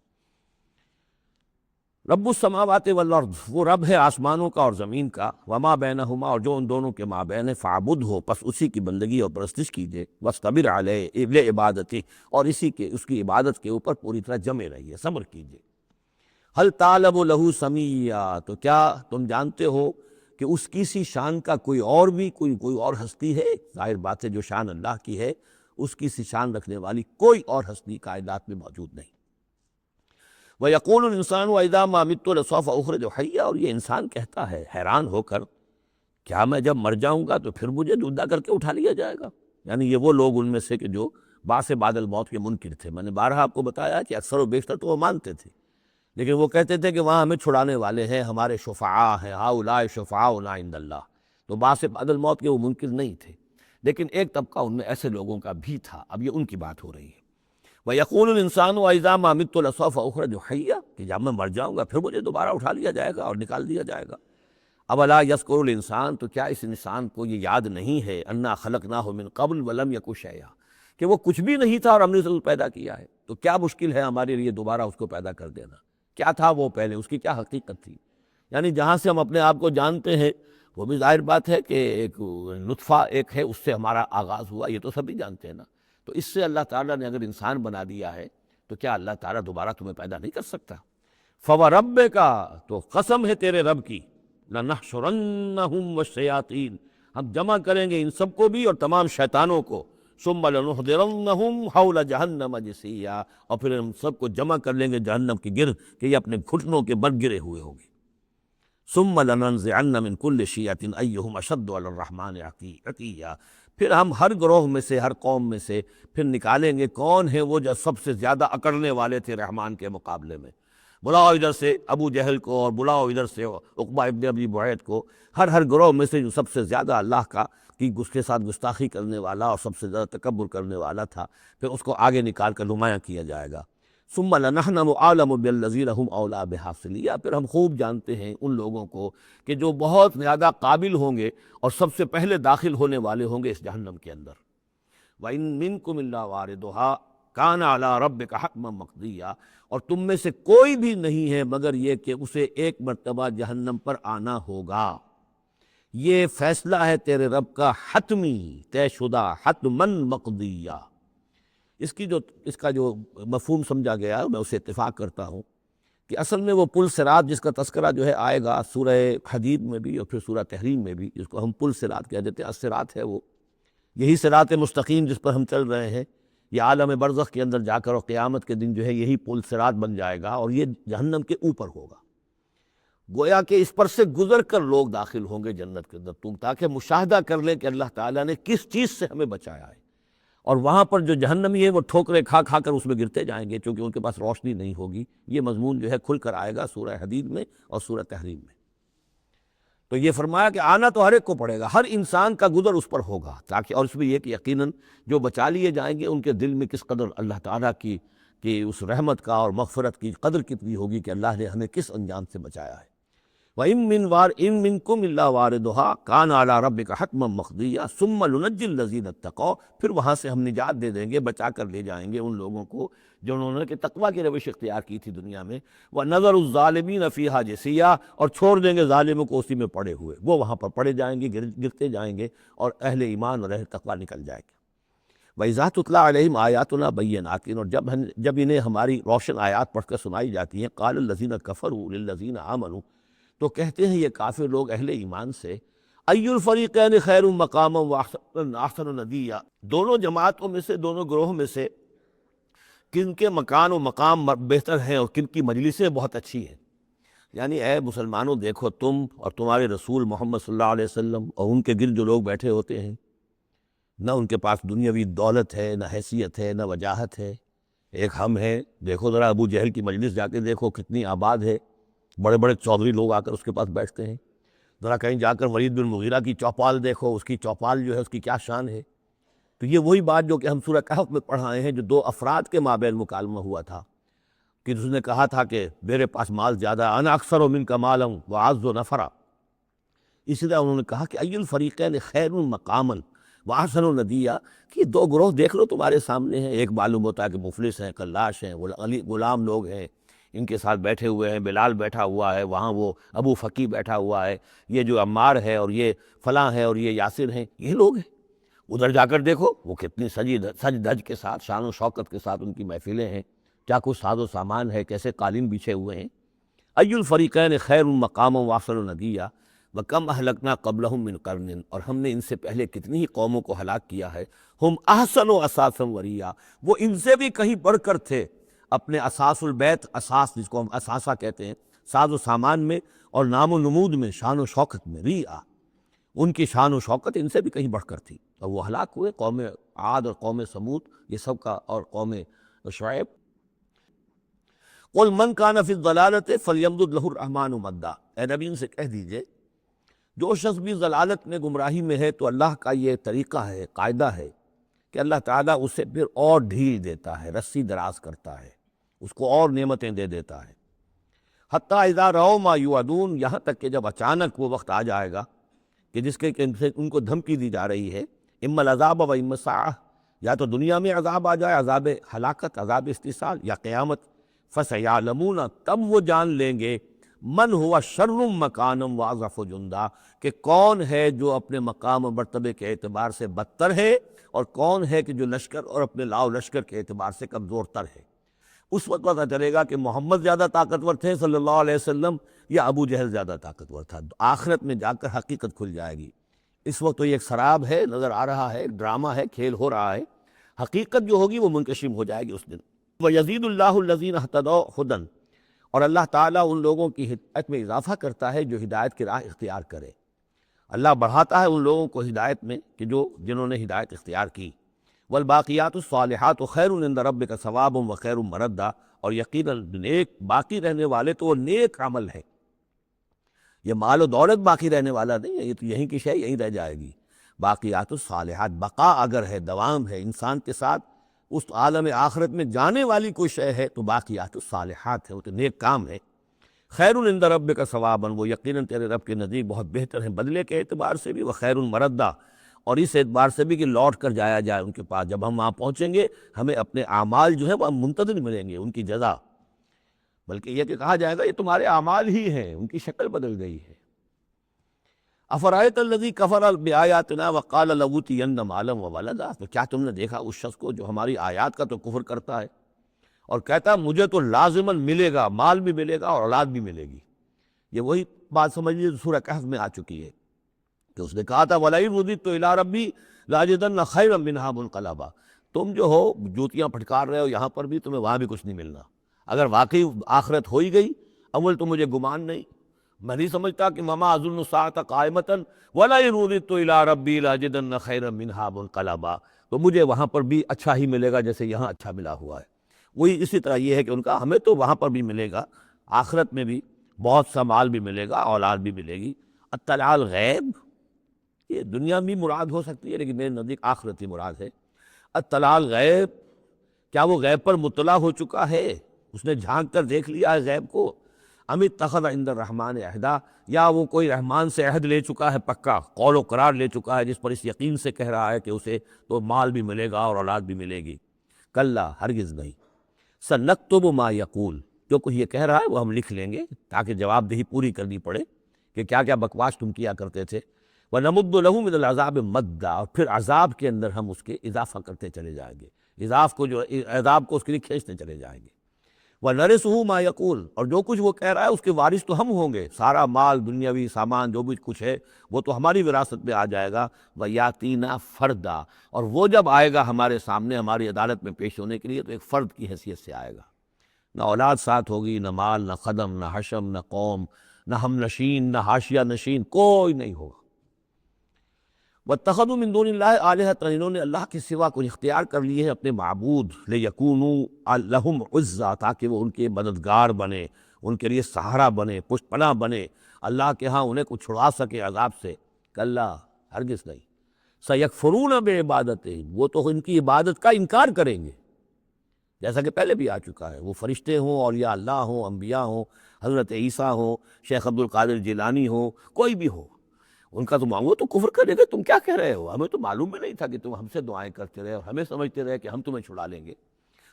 رب السماوات والارض، وہ رب ہے آسمانوں کا اور زمین کا، وما بینہما، اور جو ان دونوں کے مابین ہے، فاعبدہ، پس اسی کی بندگی اور پرستش کیجیے، واصطبر علیہ لعبادتہ، اور اس کی عبادت کے اوپر پوری طرح جمے رہیے، صبر کیجیے۔ هل تعلم له سمیہ، تو کیا تم جانتے ہو کہ اس کی سی شان کا کوئی اور بھی کوئی اور ہستی ہے؟ ظاہر بات ہے جو شان اللہ کی ہے اس کی سی شان رکھنے والی کوئی اور ہستی کائنات میں موجود نہیں۔ وَيَقُولُ الْإِنسَانُ وَإِذَا مَا مِتُّ لَسَوْفَ أُخْرَجُ حَيًّا، اور یہ انسان کہتا ہے حیران ہو کر، کیا میں جب مر جاؤں گا تو پھر مجھے زندہ کر کے اٹھا لیا جائے گا؟ یعنی یہ وہ لوگ ان میں سے کہ جو بعث بعد الموت کے منکر تھے۔ میں نے بارہا آپ کو بتایا کہ اکثر و بیشتر تو وہ مانتے تھے، لیکن وہ کہتے تھے کہ وہاں ہمیں چھڑانے والے ہیں، ہمارے شفعاء ہیں، ہؤلاء شفعاؤنا عند اللہ، تو بعث بعد الموت کے وہ منکر نہیں تھے، لیکن ایک طبقہ ان میں ایسے لوگوں کا بھی تھا۔ اب یہ ان کی بات ہو رہی ہے۔ وَيَقُولُ الْإِنسَانُ وَإِذَا مَا مِتُّ لَسَوْفَ أُخْرَجُ حَيًّا، کہ جب میں مر جاؤں گا پھر مجھے دوبارہ اٹھا لیا جائے گا اور نکال دیا جائے گا۔ اولا یذکر الانسان، تو کیا اس انسان کو یہ یاد نہیں ہے انا خلقناہ من قبل ولم یک شیئا، کہ وہ کچھ بھی نہیں تھا اور ہم نے اسے پیدا کیا ہے، تو کیا مشکل ہے ہمارے لیے دوبارہ اس کو پیدا کر دینا؟ کیا تھا وہ پہلے، اس کی کیا حقیقت تھی؟ یعنی جہاں سے ہم اپنے آپ کو جانتے ہیں وہ بھی ظاہر بات ہے کہ ایک نطفہ ایک ہے، اس سے ہمارا آغاز ہوا، یہ تو سبھی جانتے ہیں نا۔ تو اس سے اللہ تعالیٰ نے اگر انسان بنا دیا ہے تو کیا اللہ تعالیٰ دوبارہ تمہیں پیدا نہیں کر سکتا؟ فَوَرَبِّكَ، تو قسم ہے تیرے رب کی، لَنَحْشُرَنَّهُمْ وَالشَّيَاطِينَ، ہم جمع کریں گے ان سب کو بھی اور تمام شیطانوں کو، ثُمَّ لَنُحْضِرَنَّهُمْ حَوْلَ جَهَنَّمَ جِثِيًّا، اور پھر ہم سب کو جمع کر لیں گے جہنم کے گرد کہ یہ اپنے گھٹنوں کے بل گرے ہوئے ہوں گے۔ ثُمَّ لَنَنزِعَنَّ مِن كُلِّ شِيَّةٍ أَيُّهُمْ أَشَدُّ عَلَى الرَّحْمَٰنِ عِتِيًّا، پھر ہم ہر گروہ میں سے، ہر قوم میں سے پھر نکالیں گے کون ہیں وہ جو سب سے زیادہ اکڑنے والے تھے رحمان کے مقابلے میں۔ بلاؤ ادھر سے ابو جہل کو اور بلاؤ ادھر سے عقبہ ابن ابی معیط کو، ہر گروہ میں سے جو سب سے زیادہ اللہ کا کی اس کے ساتھ گستاخی کرنے والا اور سب سے زیادہ تکبر کرنے والا تھا، پھر اس کو آگے نکال کر نمایاں کیا جائے گا۔ ثم لنحن اعلم بالذین هم اولی بہا صلیہ، پھر ہم خوب جانتے ہیں ان لوگوں کو کہ جو بہت زیادہ قابل ہوں گے اور سب سے پہلے داخل ہونے والے ہوں گے اس جہنم کے اندر۔ وَإِن مِّنكُمْ إِلَّا وَارِدُهَا كَانَ عَلَىٰ رَبِّكَ حَتْمًا مَّقْضِيًّا، اور تم میں سے کوئی بھی نہیں ہے مگر یہ کہ اسے ایک مرتبہ جہنم پر آنا ہوگا، یہ فیصلہ ہے تیرے رب کا حتمی، طے شدہ، حتماً مقضیہ۔ اس کا جو مفہوم سمجھا گیا میں اسے اتفاق کرتا ہوں کہ اصل میں وہ پل صراط جس کا تذکرہ جو ہے آئے گا سورہ حدید میں بھی اور پھر سورہ تحریم میں بھی، جس کو ہم پل صراط کہہ دیتے ہیں، الصراط ہے وہ، یہی صراط مستقیم جس پر ہم چل رہے ہیں، یہ عالم برزخ کے اندر جا کر اور قیامت کے دن جو ہے یہی پل صراط بن جائے گا اور یہ جہنم کے اوپر ہوگا، گویا کہ اس پر سے گزر کر لوگ داخل ہوں گے جنت کے اندر، تاکہ مشاہدہ کر لیں کہ اللہ تعالیٰ نے کس چیز سے ہمیں بچایا ہے۔ اور وہاں پر جو جہنمی ہے وہ ٹھوکریں کھا کھا کر اس میں گرتے جائیں گے کیونکہ ان کے پاس روشنی نہیں ہوگی۔ یہ مضمون جو ہے کھل کر آئے گا سورہ حدید میں اور سورہ تحریم میں۔ تو یہ فرمایا کہ آنا تو ہر ایک کو پڑے گا، ہر انسان کا گزر اس پر ہوگا، تاکہ اور اس میں یہ کہ یقیناً جو بچا لیے جائیں گے ان کے دل میں کس قدر اللہ تعالیٰ کی اس رحمت کا اور مغفرت کی قدر کتنی ہوگی کہ اللہ نے ہمیں کس انجام سے بچایا ہے۔ وَإِن مِّنكُمْ إِلَّا وَارِدُهَا كَانَ عَلَىٰ رَبِّكَ حَتْمًا مَّقْضِيًّا ثُمَّ لُنَجِّي الَّذِينَ اتَّقَوْا، پھر وہاں سے ہم نجات دے دیں گے، بچا کر لے جائیں گے ان لوگوں کو جو انہوں نے کہ تقویٰ کی روش اختیار کی تھی دنیا میں، وَنَذَرُ الظَّالِمِينَ فِيهَا جِثِيًّا، اور چھوڑ دیں گے ظالموں کو اسی میں پڑے ہوئے، وہ وہاں پر پڑے جائیں گے، گرتے جائیں گے اور اہل ایمان اور اہل تقویٰ نکل جائیں گے۔ وَإِذَا تُتْلَىٰ عَلَيْهِمْ آيَاتُنَا بَيِّنَاتٍ، اور جب انہیں ہماری روشن آیات پڑھ کر سنائی جاتی ہیں، قَالَ الَّذِينَ كَفَرُوا لِلَّذِينَ آمَنُوا، تو کہتے ہیں یہ کافر لوگ اہل ایمان سے، اَيُّ الْفَرِيقَيْنِ خَيْرٌ مَّقَامًا وَأَحْسَنُ نَدِيًّا، دونوں جماعتوں میں سے، دونوں گروہ میں سے کن کے مکان و مقام بہتر ہیں اور کن کی مجلسیں بہت اچھی ہیں۔ یعنی اے مسلمانوں دیکھو، تم اور تمہارے رسول محمد صلی اللہ علیہ وسلم اور ان کے گرد جو لوگ بیٹھے ہوتے ہیں، نہ ان کے پاس دنیاوی دولت ہے، نہ حیثیت ہے، نہ وجاہت ہے، ایک ہم ہیں۔ دیکھو ذرا ابو جہل کی مجلس جا کے دیکھو کتنی آباد ہے، بڑے بڑے چودھری لوگ آ کر اس کے پاس بیٹھتے ہیں۔ ذرا کہیں جا کر ولید بن مغیرہ کی چوپال دیکھو، اس کی چوپال جو ہے اس کی کیا شان ہے۔ تو یہ وہی بات جو کہ ہم سورہ کہف میں پڑھائے ہیں، جو دو افراد کے مابین مکالمہ ہوا تھا کہ اس نے کہا تھا کہ میرے پاس مال زیادہ، انا اکثر منک مالا واعز نفرا، اسی طرح انہوں نے کہا کہ ای الفریقین خیر مقاما واحسن ندیا، کہ یہ دو گروہ دیکھ لو تمہارے سامنے ہیں، ایک معلوم ہوتا ہے کہ مفلس ہیں، قلاش ہیں، غلام لوگ ہیں، ان کے ساتھ بیٹھے ہوئے ہیں، بلال بیٹھا ہوا ہے، وہاں وہ ابو فقی بیٹھا ہوا ہے، یہ جو عمار ہے اور یہ فلاں ہے اور یہ یاسر ہیں، یہ لوگ ہیں۔ ادھر جا کر دیکھو وہ کتنی سج دھج کے ساتھ، شان و شوکت کے ساتھ ان کی محفلیں ہیں، کیا کچھ ساز و سامان ہے، کیسے قالین بچھے ہوئے ہیں۔ ای الفریقین خیر مقاما واحسن ندیا وکم اہلکنا قبلہم من قرن، اور ہم نے ان سے پہلے کتنی ہی قوموں کو ہلاک کیا ہے، ہم احسن و اساسا وریا، وہ ان سے بھی کہیں بڑھ کر تھے اپنے اساس البیت، اساس جس کو ہم اثاثہ کہتے ہیں، ساز و سامان میں اور نام و نمود میں، شان و شوکت میں، ریا، ان کی شان و شوکت ان سے بھی کہیں بڑھ کر تھی، اور وہ ہلاک ہوئے، قوم عاد اور قوم سمود یہ سب کا، اور قوم شعیب۔ قل من کان فی الضلالۃ فلیمدد لہ الرحمن مدا، اے نبی ان سے کہہ دیجئے جو شخص بھی ضلالت میں، گمراہی میں ہے، تو اللہ کا یہ طریقہ ہے، قاعدہ ہے کہ اللہ تعالیٰ اسے پھر اور ڈھیل دیتا ہے، رسی دراز کرتا ہے، اس کو اور نعمتیں دے دیتا ہے۔ حتیٰ اذا رأوا ما یوعدون، یہاں تک کہ جب اچانک وہ وقت آ جائے گا کہ جس کے ان کو دھمکی دی جا رہی ہے، اما العذاب و اما الساعہ، یا تو دنیا میں عذاب آ جائے، عذاب ہلاکت، عذاب استحصال، یا قیامت، فسیعلمون، تب وہ جان لیں گے، من ہوا شر مکانا واضعف جندا، کہ کون ہے جو اپنے مقام و مرتبے کے اعتبار سے بدتر ہے، اور کون ہے کہ جو لشکر اور اپنے لاؤ لشکر کے اعتبار سے کمزور تر ہے۔ اس وقت پتہ چلے گا کہ محمد زیادہ طاقتور تھے صلی اللہ علیہ وسلم، یا ابو جہل زیادہ طاقتور تھا۔ آخرت میں جا کر حقیقت کھل جائے گی۔ اس وقت تو یہ ایک سراب ہے، نظر آ رہا ہے، ایک ڈرامہ ہے، کھیل ہو رہا ہے۔ حقیقت جو ہوگی وہ منکشف ہو جائے گی اس دن۔ وَيَزِيدُ اللَّهُ الَّذِينَ اهْتَدَوْا هُدًى، اور اللہ تعالیٰ ان لوگوں کی ہدایت میں اضافہ کرتا ہے جو ہدایت کی راہ اختیار کرے۔ اللہ بڑھاتا ہے ان لوگوں کو ہدایت میں کہ جنہوں نے ہدایت اختیار کی۔ والباقیات الصالحات خیر عند ربک ثوابا وخیر مردا، اور یقیناً نیک باقی رہنے والے تو وہ نیک عمل ہے۔ یہ مال و دولت باقی رہنے والا نہیں ہے، یہ تو یہیں کی شے یہیں رہ جائے گی۔ باقیات الصالحات، بقا اگر ہے، دوام ہے انسان کے ساتھ، اس عالم آخرت میں جانے والی کوئی شے ہے تو باقیات الصالحات ہے، وہ تو نیک کام ہے۔ خیر عند ربک ثوابا، وہ یقیناً تیرے رب کے نزدیک بہت بہتر ہیں بدلے کے اعتبار سے بھی، وخیر مردا، اور اس اعتبار سے بھی کہ لوٹ کر جایا جائے ان کے پاس۔ جب ہم وہاں پہنچیں گے ہمیں اپنے اعمال جو ہیں وہ منتظر ملیں گے، ان کی جزا، بلکہ یہ کہ کہا جائے گا یہ تمہارے اعمال ہی ہیں، ان کی شکل بدل گئی ہے۔ افرأیت الذی کفر بآیاتنا وقال لأوتین مالا وولدا، تو کیا تم نے دیکھا اس شخص کو جو ہماری آیات کا تو کفر کرتا ہے اور کہتا ہے مجھے تو لازماً ملے گا، مال بھی ملے گا اور اولاد بھی ملے گی۔ یہ وہی بات سمجھ لیجیے سورہ کہف میں آ چکی ہے کہ اس نے کہا تھا وَلَئِن رُدِدتُّ إِلَىٰ رَبِّي لَأَجِدَنَّ خَيْرًا مِنْهَا مُنْقَلَبًا، تم جو ہو جوتیاں پھٹکار رہے ہو یہاں پر بھی، تمہیں وہاں بھی کچھ نہیں ملنا۔ اگر واقعی آخرت ہو ہی گئی، اول تو مجھے گمان نہیں، میں نہیں سمجھتا کہ مما اظن الساعة قائمة وَلَئِن رُدِدتُّ إِلَىٰ رَبِّي لَأَجِدَنَّ خَيْرًا مِنْهَا مُنْقَلَبًا، تو مجھے وہاں پر بھی اچھا ہی ملے گا جیسے یہاں اچھا ملا ہوا ہے۔ وہی اسی طرح یہ ہے کہ ان کا ہمیں تو وہاں پر بھی ملے گا، آخرت میں بھی بہت سا مال بھی ملے گا، اولاد بھی ملے گی۔ اطلاع الغیب، یہ دنیا بھی مراد ہو سکتی ہے لیکن میرے نزدیک آخرتی مراد ہے۔ اطلاع الغیب، کیا وہ غیب پر مطلع ہو چکا ہے، اس نے جھانک کر دیکھ لیا ہے غیب کو؟ ام اتخذ عند الرحمن عہدا، یا وہ کوئی رحمان سے عہد لے چکا ہے، پکا قول و قرار لے چکا ہے جس پر اس یقین سے کہہ رہا ہے کہ اسے تو مال بھی ملے گا اور اولاد بھی ملے گی۔ کلا، ہرگز نہیں۔ سنکتب ما یقول، جو کچھ یہ کہہ رہا ہے وہ ہم لکھ لیں گے تاکہ جواب دہی پوری کرنی پڑے کہ کیا کیا بکواس تم کیا کرتے تھے۔ وَنَمُدُّ لَهُ مِنَ الْعَذَابِ مَدًّا، اور پھر عذاب کے اندر ہم اس کے اضافہ کرتے چلے جائیں گے، عذاب کو اس کے لیے کھینچتے چلے جائیں گے۔ وَنَرِثُهُ مَا يَقُولُ، اور جو کچھ وہ کہہ رہا ہے اس کے وارث تو ہم ہوں گے، سارا مال دنیاوی سامان جو بھی کچھ ہے وہ تو ہماری وراثت میں آ جائے گا۔ وَيَأْتِينَا فَرْدًا، اور وہ جب آئے گا ہمارے سامنے ہماری عدالت میں پیش ہونے کے لیے تو ایک فرد کی حیثیت سے آئے گا، نہ اولاد ساتھ ہوگی، نہ مال، نہ خدم، نہ حشم، نہ قوم، نہ ہم نشین، نہ حاشیہ نشین، کوئی نہیں ہوگا۔ وَاتَّخَذُوا مِن دُونِ اللَّهِ آلِهَةً، انہوں نے اللہ کے سوا کو اختیار کر لیے ہیں اپنے معبود، لِيَكُونُوا لَهُمْ عُزًّا، تاکہ وہ ان کے مددگار بنے، ان کے لیے سہارا بنے، پشت پناہ بنے، اللہ کے ہاں انہیں کو چھڑا سکے عذاب سے۔ کلا، ہرگز نہیں۔ سَيَكْفُرُونَ بِعِبَادَتِهِمْ، وہ تو ان کی عبادت کا انکار کریں گے، جیسا کہ پہلے بھی آ چکا ہے، وہ فرشتے ہوں، اولیاء اللہ ہوں، انبیاء ہوں، حضرت عیسیٰ ہوں، شیخ عبد القادر جیلانی ہوں، کوئی بھی ہو، ان کا تو وہ تو کفر کرے گا، تم کیا کہہ رہے ہو، ہمیں تو معلوم بھی نہیں تھا کہ تم ہم سے دعائیں کرتے رہے اور ہمیں سمجھتے رہے کہ ہم تمہیں چھڑا لیں گے۔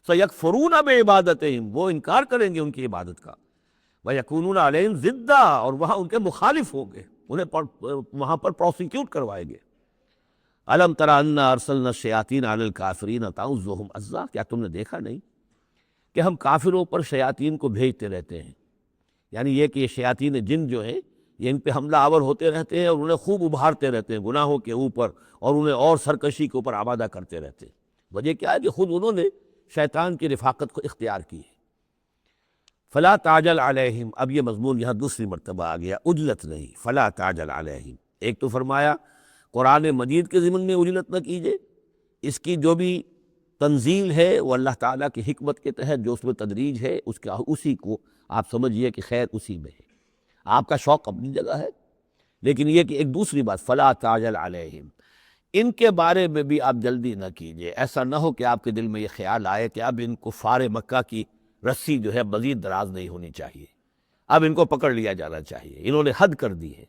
سَيَكْفُرُونَ بِعِبَادَتِهِمْ، وہ انکار کریں گے ان کی عبادت کا۔ وَيَكُونُونَ عَلَيْهِمْ ضِدًّا، اور وہاں ان کے مخالف ہوں گے، انہیں وہاں پر پروسیکیوٹ کروائیں گے۔ أَلَمْ تَرَ أَنَّا أَرْسَلْنَا الشَّيَاطِينَ عَلَى الْكَافِرِينَ تَعُزُّهُمْ عَزًّا، کیا تم نے دیکھا نہیں کہ ہم کافروں پر شیاطین کو بھیجتے رہتے ہیں، یعنی یہ کہ یہ شیاطین جن جو ہیں یہ ان پہ حملہ آور ہوتے رہتے ہیں اور انہیں خوب ابھارتے رہتے ہیں گناہوں کے اوپر، اور انہیں اور سرکشی کے اوپر آمادہ کرتے رہتے ہیں۔ وجہ کیا ہے کہ خود انہوں نے شیطان کی رفاقت کو اختیار کی ہے۔ فلا تعجل علیہم، اب یہ مضمون یہاں دوسری مرتبہ آ گیا، عجلت نہیں، فلا تعجل علیہم۔ ایک تو فرمایا قرآن مجید کے ضمن میں عجلت نہ کیجیے، اس کی جو بھی تنزیل ہے وہ اللہ تعالیٰ کی حکمت کے تحت جو اس میں تدریج ہے اسی کو آپ سمجھیے کہ خیر اسی میں ہے، آپ کا شوق اپنی جگہ ہے، لیکن یہ کہ ایک دوسری بات فلا تعجل علیہم، ان کے بارے میں بھی آپ جلدی نہ کیجیے، ایسا نہ ہو کہ آپ کے دل میں یہ خیال آئے کہ اب ان کفار مکہ کی رسی جو ہے مزید دراز نہیں ہونی چاہیے، اب ان کو پکڑ لیا جانا چاہیے، انہوں نے حد کر دی ہے۔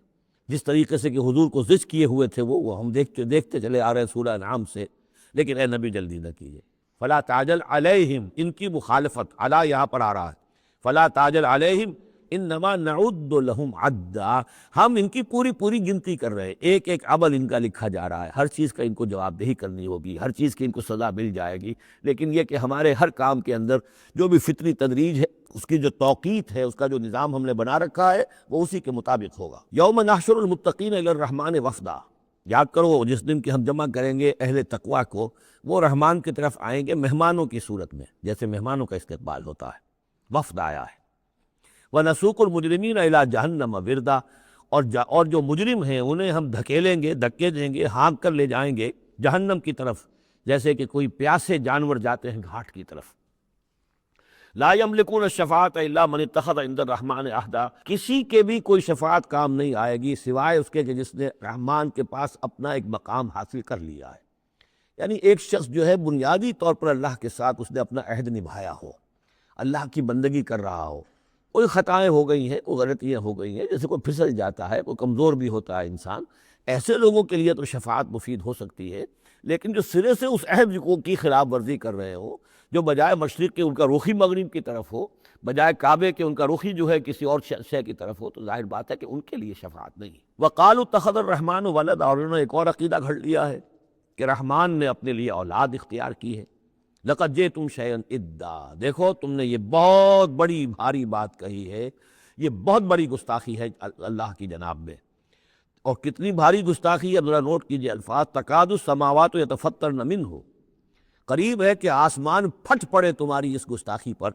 جس طریقے سے کہ حضور کو زج کیے ہوئے تھے وہ ہم دیکھتے چلے آ رہے ہیں سورہ انعام سے، لیکن اے نبی جلدی نہ کیجیے۔ فلا تعجل علیہم، ان کی مخالفت، علی یہاں پر آ رہا ہے، فلا تعجل علیہم انما نعد لہم عدا، ہم ان کی پوری گنتی کر رہے ہیں، ایک ایک عمل ان کا لکھا جا رہا ہے، ہر چیز کا ان کو جواب دہی کرنی ہوگی، ہر چیز کی ان کو سزا مل جائے گی، لیکن یہ کہ ہمارے ہر کام کے اندر جو بھی فطری تدریج ہے، اس کی جو توقیت ہے، اس کا جو نظام ہم نے بنا رکھا ہے، وہ اسی کے مطابق ہوگا۔ یوم نحشر المتقین الی الرحمن وفدا، یاد کرو جس دن کہ ہم جمع کریں گے اہل تقویٰ کو، وہ رحمان کی طرف آئیں گے مہمانوں کی صورت میں، جیسے مہمانوں کا استقبال ہوتا ہے، وفد آیا ہے۔ وَنَسُوقُ الْمُجْرِمِينَ إِلَىٰ جَهَنَّمَ وِرْدًا، اور جو مجرم ہیں انہیں ہم دھکیلیں گے، دھکے دیں گے، ہانک کر لے جائیں گے جہنم کی طرف، جیسے کہ کوئی پیاسے جانور جاتے ہیں گھاٹ کی طرف۔ لا يملكون الشفاعة إلا من اتخذ عند الرحمن عہدا، کسی کے بھی کوئی شفاعت کام نہیں آئے گی سوائے اس کے کہ جس نے رحمان کے پاس اپنا ایک مقام حاصل کر لیا ہے، یعنی ایک شخص جو ہے بنیادی طور پر اللہ کے ساتھ اس نے اپنا عہد نبھایا ہو، اللہ کی بندگی کر رہا ہو، کوئی خطائیں ہو گئی ہیں، کوئی غلطیاں ہو گئی ہیں، جیسے کوئی پھسل جاتا ہے، کوئی کمزور بھی ہوتا ہے انسان، ایسے لوگوں کے لیے تو شفاعت مفید ہو سکتی ہے، لیکن جو سرے سے اس عہد کی خلاف ورزی کر رہے ہو، جو بجائے مشرق کے ان کا رخی مغرب کی طرف ہو، بجائے کعبے کے ان کا رخی جو ہے کسی اور شے کی طرف ہو، تو ظاہر بات ہے کہ ان کے لیے شفاعت نہیں۔ وَقَالُوا اتَّخَذَ الرَّحْمَنُ وَلَدًا، اور انہوں نے ایک اور عقیدہ گھڑ لیا ہے کہ رحمان نے اپنے لیے اولاد اختیار کی ہے۔ لَقَدْ جِئْتُمْ شَيْئًا إِدًّا، دیکھو تم نے یہ بہت بڑی بھاری بات کہی ہے، یہ بہت بڑی گستاخی ہے اللہ کی جناب میں، اور کتنی بھاری گستاخی ہے ذرا نوٹ کیجئے الفاظ، تکاد السماوات یتفطرن منہ، قریب ہے کہ آسمان پھٹ پڑے تمہاری اس گستاخی پر،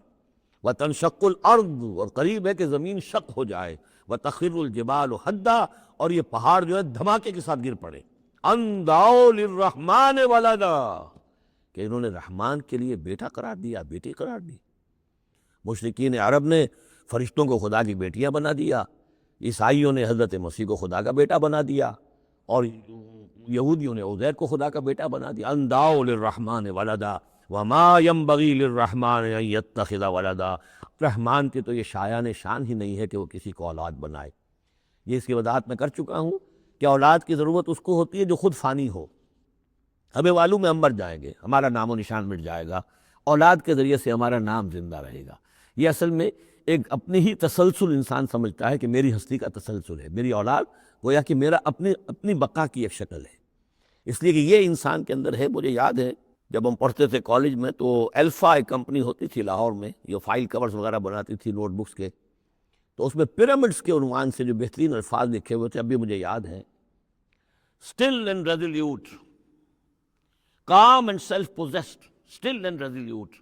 وتنشق الارض، اور قریب ہے کہ زمین شق ہو جائے، وتخر الجبال حدا، اور یہ پہاڑ جو ہے دھماکے کے ساتھ گر پڑے، ان دعوا للرحمن ولدا، کہ انہوں نے رحمان کے لیے بیٹا قرار دیا، بیٹی قرار دی۔ مشرکین عرب نے فرشتوں کو خدا کی بیٹیاں بنا دیا، عیسائیوں نے حضرت مسیح کو خدا کا بیٹا بنا دیا، اور یہودیوں نے عزیر کو خدا کا بیٹا بنا دیا۔ ان دعوا للرحمن ولدا وما ينبغي للرحمن ان يتخذ ولدا، رحمان کی تو یہ شایان شان ہی نہیں ہے کہ وہ کسی کو اولاد بنائے۔ یہ اس کی وضاحت میں کر چکا ہوں کہ اولاد کی ضرورت اس کو ہوتی ہے جو خود فانی ہو، ہمیں معلوم ہے ہم مر جائیں گے، ہمارا نام و نشان مٹ جائے گا، اولاد کے ذریعے سے ہمارا نام زندہ رہے گا۔ یہ اصل میں ایک اپنی ہی تسلسل انسان سمجھتا ہے کہ میری ہستی کا تسلسل ہے، میری اولاد گویا کہ میرا اپنی بقا کی ایک شکل ہے، اس لیے کہ یہ انسان کے اندر ہے۔ مجھے یاد ہے جب ہم پڑھتے تھے کالج میں تو الفا ایک کمپنی ہوتی تھی لاہور میں، یہ فائل کورز وغیرہ بناتی تھی نوٹ بکس کے، تو اس میں پیرامڈس کے عنوان سے جو بہترین الفاظ لکھے ہوئے تھے ابھی مجھے یاد ہیں، still and resolute, calm and self-possessed, still and resolute,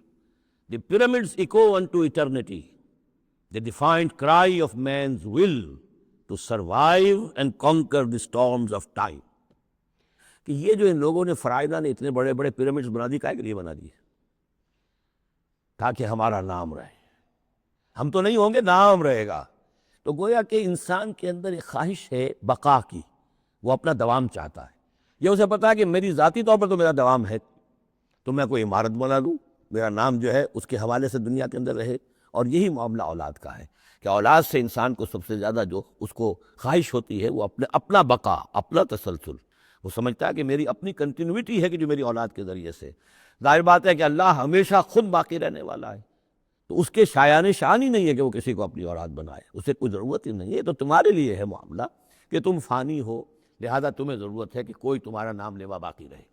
the pyramids echo unto eternity, the defiant cry of man's will to survive and conquer the storms of time۔ کہ یہ جو ان لوگوں نے فرائضہ نے اتنے بڑے بڑے پیرامڈز بنا دی، کائے کے لیے بنا دیے؟ تاکہ ہمارا نام رہے، ہم تو نہیں ہوں گے، نام رہے گا۔ تو گویا کہ انسان کے اندر ایک خواہش ہے بقا کی، وہ اپنا دوام چاہتا ہے، یہ اسے پتا ہے کہ میری ذاتی طور پر تو میرا دوام ہے، تو میں کوئی عمارت بنا لوں، میرا نام جو ہے اس کے حوالے سے دنیا کے اندر رہے۔ اور یہی معاملہ اولاد کا ہے کہ اولاد سے انسان کو سب سے زیادہ جو اس کو خواہش ہوتی ہے وہ اپنا بقا، اپنا تسلسل، وہ سمجھتا ہے کہ میری اپنی کنٹینیوٹی ہے کہ جو میری اولاد کے ذریعے سے۔ ظاہر بات ہے کہ اللہ ہمیشہ خود باقی رہنے والا ہے، تو اس کے شایان شان ہی نہیں ہے کہ وہ کسی کو اپنی اولاد بنائے، اسے کوئی ضرورت ہی نہیں ہے، تو تمہارے لیے ہے معاملہ کہ تم فانی ہو، لہذا تمہیں ضرورت ہے کہ کوئی تمہارا نام لیوا باقی رہے۔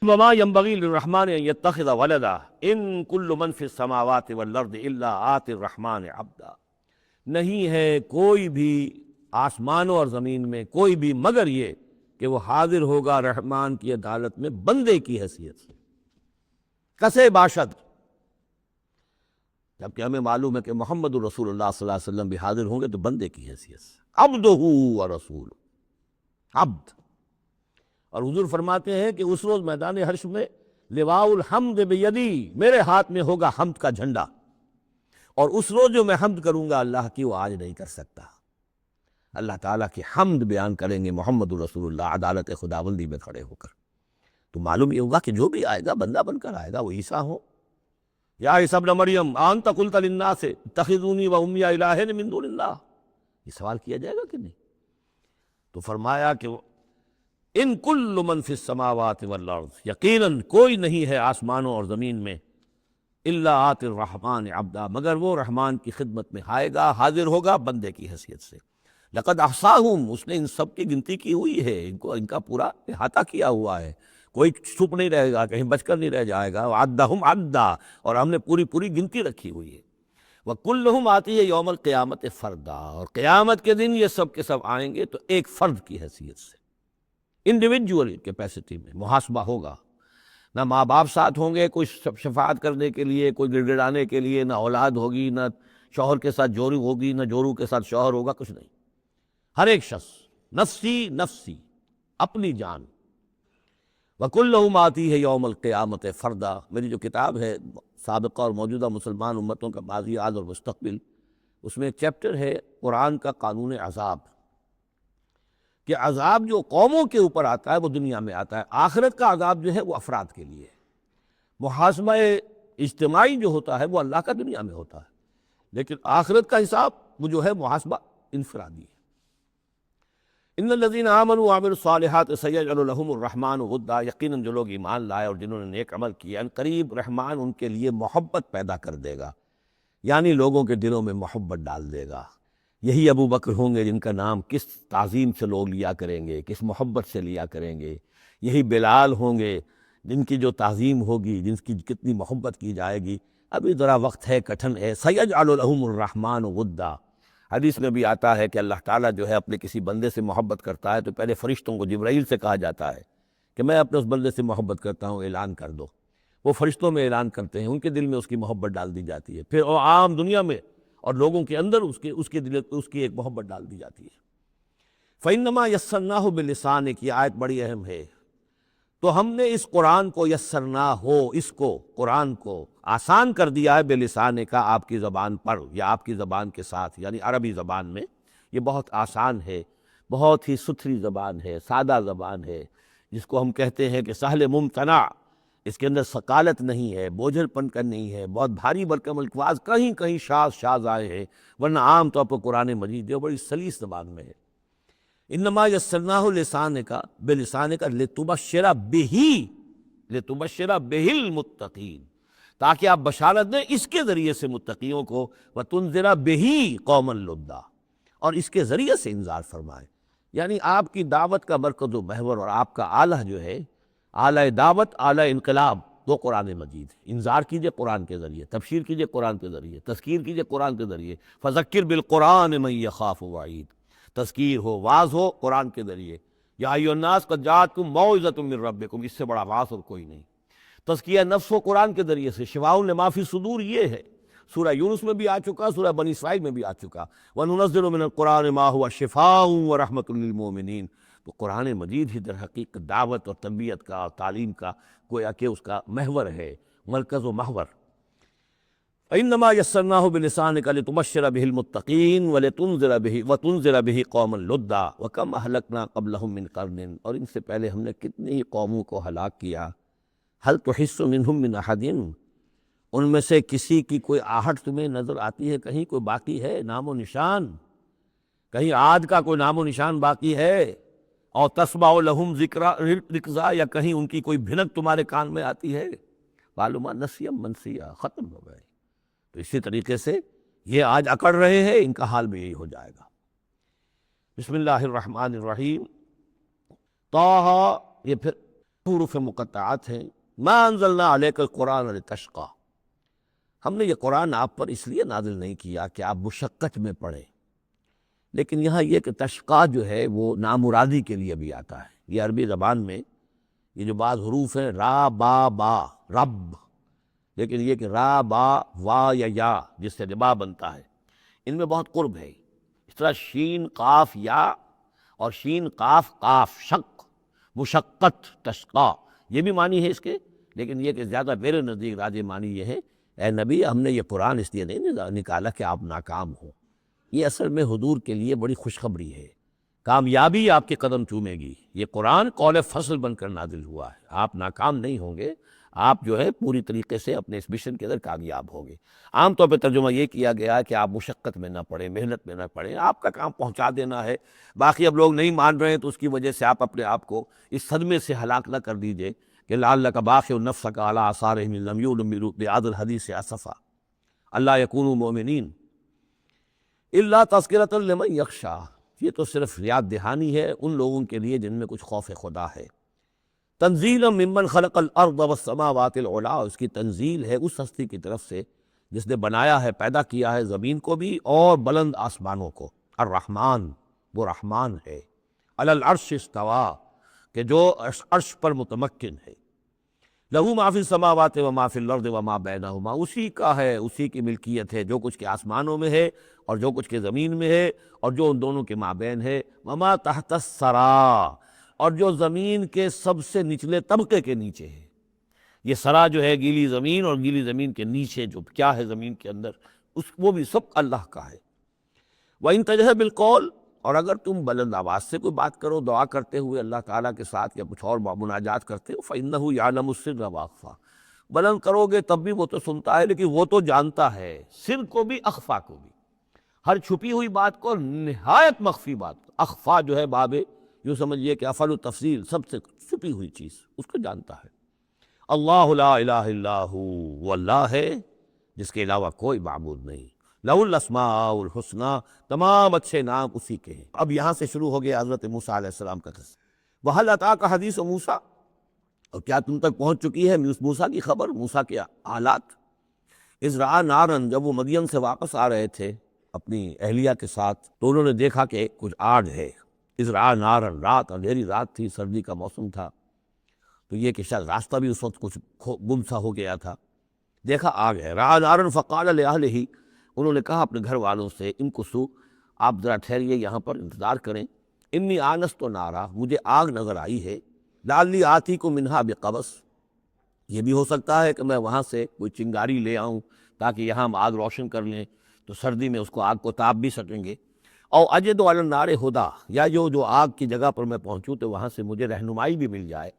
وما ينبغي للرحمن ان يتخذ ولدا ان كل من في السماوات والارض الا آتي الرحمن عبدا، نہیں ہے کوئی بھی آسمانوں اور زمین میں کوئی بھی مگر یہ کہ وہ حاضر ہوگا رحمان کی عدالت میں بندے کی حیثیت سے، کسے باشد، جبکہ ہمیں معلوم ہے کہ محمد الرسول اللہ صلی اللہ علیہ وسلم بھی حاضر ہوں گے تو بندے کی حیثیت سے، عبدہ ورسول، عبد۔ اور حضور فرماتے ہیں کہ اس روز میدان حشر میں لواء الحمد بیدی، میرے ہاتھ میں ہوگا حمد کا جھنڈا، اور اس روز جو میں حمد کروں گا اللہ کی وہ آج نہیں کر سکتا۔ اللہ تعالیٰ کی حمد بیان کریں گے محمد رسول اللہ عدالت خداوندی میں کھڑے ہو کر۔ تو معلوم یہ ہوگا کہ جو بھی آئے گا بندہ بن کر آئے گا، وہ عیسیٰ ہو یا عیسیٰ ابن مریم انت قلت للناس اتخذونی و امی الہین من دون اللہ، یہ سوال کیا جائے گا کہ نہیں؟ تو فرمایا کہ ان کل من فی السماوات والارض، یقیناً کوئی نہیں ہے آسمانوں اور زمین میں، الا آت الرحمن عبدا، مگر وہ رحمان کی خدمت میں آئے گا، حاضر ہوگا بندے کی حیثیت سے۔ لقد احصاہم، اس نے ان سب کی گنتی کی ہوئی ہے، ان کا پورا احاطہ کیا ہوا ہے، کوئی چھپ نہیں رہے گا، کہیں بچ کر نہیں رہ جائے گا۔ وعدہم عدا، اور ہم نے پوری گنتی رکھی ہوئی ہے۔ وکلہم آتی ہے یوم القیامت فردا، اور قیامت کے دن یہ سب کے سب آئیں گے تو ایک فرد کی حیثیت سے، انڈیویجول کیپیسٹی میں محاسبہ ہوگا۔ نہ ماں باپ ساتھ ہوں گے کوئی شفاعت کرنے کے لیے، کوئی گڑ گڑانے کے لیے، نہ اولاد ہوگی، نہ شوہر کے ساتھ جورو ہوگی، نہ جورو کے ساتھ شوہر ہوگا، کچھ نہیں۔ ہر ایک شخص نفسی نفسی، اپنی جان۔ وَكُلُّهُمْ آتی ہے یوم القیامت فردا، میری جو کتاب ہے سابقہ اور موجودہ مسلمان امتوں کا ماضی، آج اور مستقبل، اس میں ایک چیپٹر ہے قرآن کا قانون عذاب، کہ عذاب جو قوموں کے اوپر آتا ہے وہ دنیا میں آتا ہے، آخرت کا عذاب جو ہے وہ افراد کے لیے ہے۔ محاسبہ اجتماعی جو ہوتا ہے وہ اللہ کا دنیا میں ہوتا ہے، لیکن آخرت کا حساب وہ جو ہے محاسبہ انفرادی ہے۔ ان الذین آمنوا وعملوا الصالحات سیجعل لهم الرحمن ودا، یقیناً جو لوگ ایمان لائے اور جنہوں نے نیک عمل کیا، ان قریب رحمان ان کے لیے محبت پیدا کر دے گا، یعنی لوگوں کے دلوں میں محبت ڈال دے گا۔ یہی ابو بکر ہوں گے جن کا نام کس تعظیم سے لوگ لیا کریں گے، کس محبت سے لیا کریں گے۔ یہی بلال ہوں گے جن کی جو تعظیم ہوگی، جن کی کتنی محبت کی جائے گی۔ ابھی ذرا وقت ہے، کٹھن ہے۔ سیجعل لهم الرحمن ودا، حدیث میں بھی آتا ہے کہ اللہ تعالیٰ جو ہے اپنے کسی بندے سے محبت کرتا ہے تو پہلے فرشتوں کو، جبرائیل سے کہا جاتا ہے کہ میں اپنے اس بندے سے محبت کرتا ہوں، اعلان کر دو۔ وہ فرشتوں میں اعلان کرتے ہیں، ان کے دل میں اس کی محبت ڈال دی جاتی ہے، پھر وہ عام دنیا میں اور لوگوں کے اندر اس کی ایک محبت ڈال دی جاتی ہے۔ فَإِنَّمَا يَسَّرْنَاهُ بِلِسَانِكَ، یہ آیت بڑی اہم ہے۔ تو ہم نے اس قرآن کو یسرنا ہو، اس کو قرآن کو آسان کر دیا ہے، بلسان کا، آپ کی زبان پر یا آپ کی زبان کے ساتھ، یعنی عربی زبان میں یہ بہت آسان ہے، بہت ہی ستھری زبان ہے، سادہ زبان ہے، جس کو ہم کہتے ہیں کہ سہل ممتنع، اس کے اندر ثقالت نہیں ہے، بوجھل پن کا نہیں ہے، بہت بھاری بھرکم الفاظ کہیں کہیں شاذ آئے ہیں، ورنہ عام طور پر قرآن مجید جو بڑی سلیس زبان میں ہے۔ انما یسرناہ لسانک بلسانک لتبشر بہ المتقین، تاکہ آپ بشارت دیں اس کے ذریعے سے متقیوں کو، وتنذر بہ قوما لدا، اور اس کے ذریعے سے انذار فرمائے۔ یعنی آپ کی دعوت کا مرکز و محور اور آپ کا آلہ جو ہے، آلہ دعوت، آلہ انقلاب، وہ قرآن مجید ہے۔ انذار کیجئے قرآن کے ذریعے، تبشیر کیجئے قرآن کے ذریعے، تذکیر کیجئے قرآن کے ذریعے۔ فذکر بالقرآن من یخاف وعید، تذکیر ہو، واعظ ہو قرآن کے ذریعے۔ یا ایھا الناس قد جاءتکم موعظۃ من ربکم، اس سے بڑا واعظ اور کوئی نہیں۔ تزکیہ نفس ہو قرآن کے ذریعے سے، شفاء لما فی الصدور یہ ہے، سورہ یونس میں بھی آ چکا، سورہ بنی اسرائیل میں بھی آ چکا۔ وَنُنَزِّلُ مِنَ الْقُرْآنِ مَا هُوَ شِفَاءٌ وَرَحْمَةٌ لِّلْمُؤْمِنِينَ، تو قرآن مجید ہی در حقیقت دعوت اور تربیت کا اور تعلیم کا گویا کہ اس کا محور ہے، مرکز و محور۔ فَإِنَّمَا يَسَّرْنَاهُ بِلِسَانِكَ لِتُبَشِّرَ بِهِ الْمُتَّقِينَ وَتُنذِرَ بِهِ قَوْمًا لُدًّا وَكَمْ أَهْلَكْنَا قَبْلَهُم مِّن قَرْنٍ، اور ان سے پہلے ہم نے کتنی ہی قوموں کو ہلاک کیا۔ هَلْ تُحِسُّ مِنْهُم مِّنْ أَحَدٍ، ان میں سے کسی کی کوئی آہٹ تمہیں نظر آتی ہے؟ کہیں کوئی باقی ہے نام و نشان؟ کہیں عاد کا کوئی نام و نشان باقی ہے؟ اور تسمع لهم رکزا، یا کہیں ان کی کوئی بھنک تمہارے کان میں آتی ہے؟ معلومہ نسیم منسیہ، ختم ہو گئے۔ تو اسی طریقے سے یہ آج اکڑ رہے ہیں، ان کا حال بھی یہی ہو جائے گا۔ بسم اللہ الرحمن الرحیم۔ طٰہٰ، یہ پھر حروف مقطعات ہیں۔ ما انزلنا علیک القرآن لتشقیٰ، ہم نے یہ قرآن آپ پر اس لیے نازل نہیں کیا کہ آپ مشقت میں پڑھیں، لیکن یہاں یہ کہ تشقیٰ جو ہے وہ نامرادی کے لیے بھی آتا ہے۔ یہ عربی زبان میں یہ جو بعض حروف ہیں، را با با، رب، لیکن یہ کہ را با وا یا جس سے ربا بنتا ہے، ان میں بہت قرب ہے۔ اس طرح شین قاف یا اور شین قاف قاف، شق، مشقت، تشقیٰ، یہ بھی معنی ہے اس کے، لیکن یہ کہ زیادہ میرے نزدیک راجح معنی یہ ہے، اے نبی ہم نے یہ قرآن اس لیے نہیں نکالا کہ آپ ناکام ہوں، یہ اصل میں حضور کے لیے بڑی خوشخبری ہے، کامیابی آپ کے قدم چومے گی۔ یہ قرآن قول فصل بن کر نازل ہوا ہے، آپ ناکام نہیں ہوں گے، آپ جو ہے پوری طریقے سے اپنے اس مشن کے اندر کامیاب ہوں گے۔ عام طور پہ ترجمہ یہ کیا گیا ہے کہ آپ مشقت میں نہ پڑیں، محنت میں نہ پڑیں، آپ کا کام پہنچا دینا ہے، باقی اب لوگ نہیں مان رہے ہیں تو اس کی وجہ سے آپ اپنے آپ کو اس صدمے سے ہلاک نہ کر دیجئے کہ لعلک باخع نفسک علی آثارہم ان لم یؤمنوا بہذا الحدیث اسفا اللہ یکونوا مؤمنین الا تذکرۃ لمن یخشی۔ یہ تو صرف یاد دہانی ہے ان لوگوں کے لیے جن میں کچھ خوف خدا ہے۔ تنزیلا ممن خلق الارض والسماوات العلی، اس کی تنزیل ہے اس ہستی کی طرف سے جس نے بنایا ہے، پیدا کیا ہے زمین کو بھی اور بلند آسمانوں کو۔ الرحمن، وہ رحمان ہے، علی العرش استویٰ، کہ جو عرش پر متمکن ہے۔ لہو ما فی السماوات و ما فی الارض و ما بینہما، اسی کا ہے، اسی کی ملکیت ہے جو کچھ کے آسمانوں میں ہے اور جو کچھ کے زمین میں ہے اور جو ان دونوں کے مابین ہے۔ وما تحت الثریٰ، اور جو زمین کے سب سے نچلے طبقے کے نیچے ہے۔ یہ سرا جو ہے گیلی زمین، اور گیلی زمین کے نیچے جو کیا ہے زمین کے اندر، وہ بھی سب اللہ کا ہے۔ وَإِن تَجْهَرْ بِالْقَوْلِ، اور اگر تم بلند آواز سے کوئی بات کرو دعا کرتے ہوئے اللہ تعالیٰ کے ساتھ یا کچھ اور مناجات کرتے ہو، فَإِنَّهُ يَعْلَمُ السِّرَّ وَأَخْفَى، بلند کرو گے تب بھی وہ تو سنتا ہے، لیکن وہ تو جانتا ہے سر کو بھی اخفا کو بھی، ہر چھپی ہوئی بات کو، نہایت مخفی بات کو۔ اخفا جو ہے باب یوں سمجھیے کہ افعل التفصیل، سب سے چھپی ہوئی چیز اس کو جانتا ہے۔ اللہ لا الہ الا ہو، وہ اللہ ہے جس کے علاوہ کوئی معبود نہیں۔ لہ الاسماء الحسنی، تمام اچھے نام اسی کے ہیں۔ اب یہاں سے شروع ہو گیا حضرت موسیٰ علیہ السلام کا قصہ۔ وَهَلْ أَتَاكَ حَدِيثُ موسیٰ، اور کیا تم تک پہنچ چکی ہے موسیٰ کی خبر، موسیٰ کے حالات۔ اذ رأى نارا، جب وہ مدین سے واپس آ رہے تھے اپنی اہلیہ کے ساتھ تو انہوں نے دیکھا کہ کچھ آگ ہے۔ اذ رأى نارا، رات، اندھیری رات تھی، سردی کا موسم تھا، تو یہ کہ شاید راستہ بھی اس وقت کچھ گم سا ہو گیا تھا۔ دیکھا آگ ہے۔ رأى نارا فقال لأہلہ، انہوں نے کہا اپنے گھر والوں سے، امکثوا، آپ ذرا ٹھہریے یہاں پر انتظار کریں، انی آنست نارا، مجھے آگ نظر آئی ہے، لعلی آتیکم منہا بقبس، یہ بھی ہو سکتا ہے کہ میں وہاں سے کوئی چنگاری لے آؤں تاکہ یہاں ہم آگ روشن کر لیں تو سردی میں اس کو آگ کو تاپ بھی سکیں گے۔ او اجد علی النار ہدی، یا جو آگ کی جگہ پر میں پہنچوں تو وہاں سے مجھے رہنمائی بھی مل جائے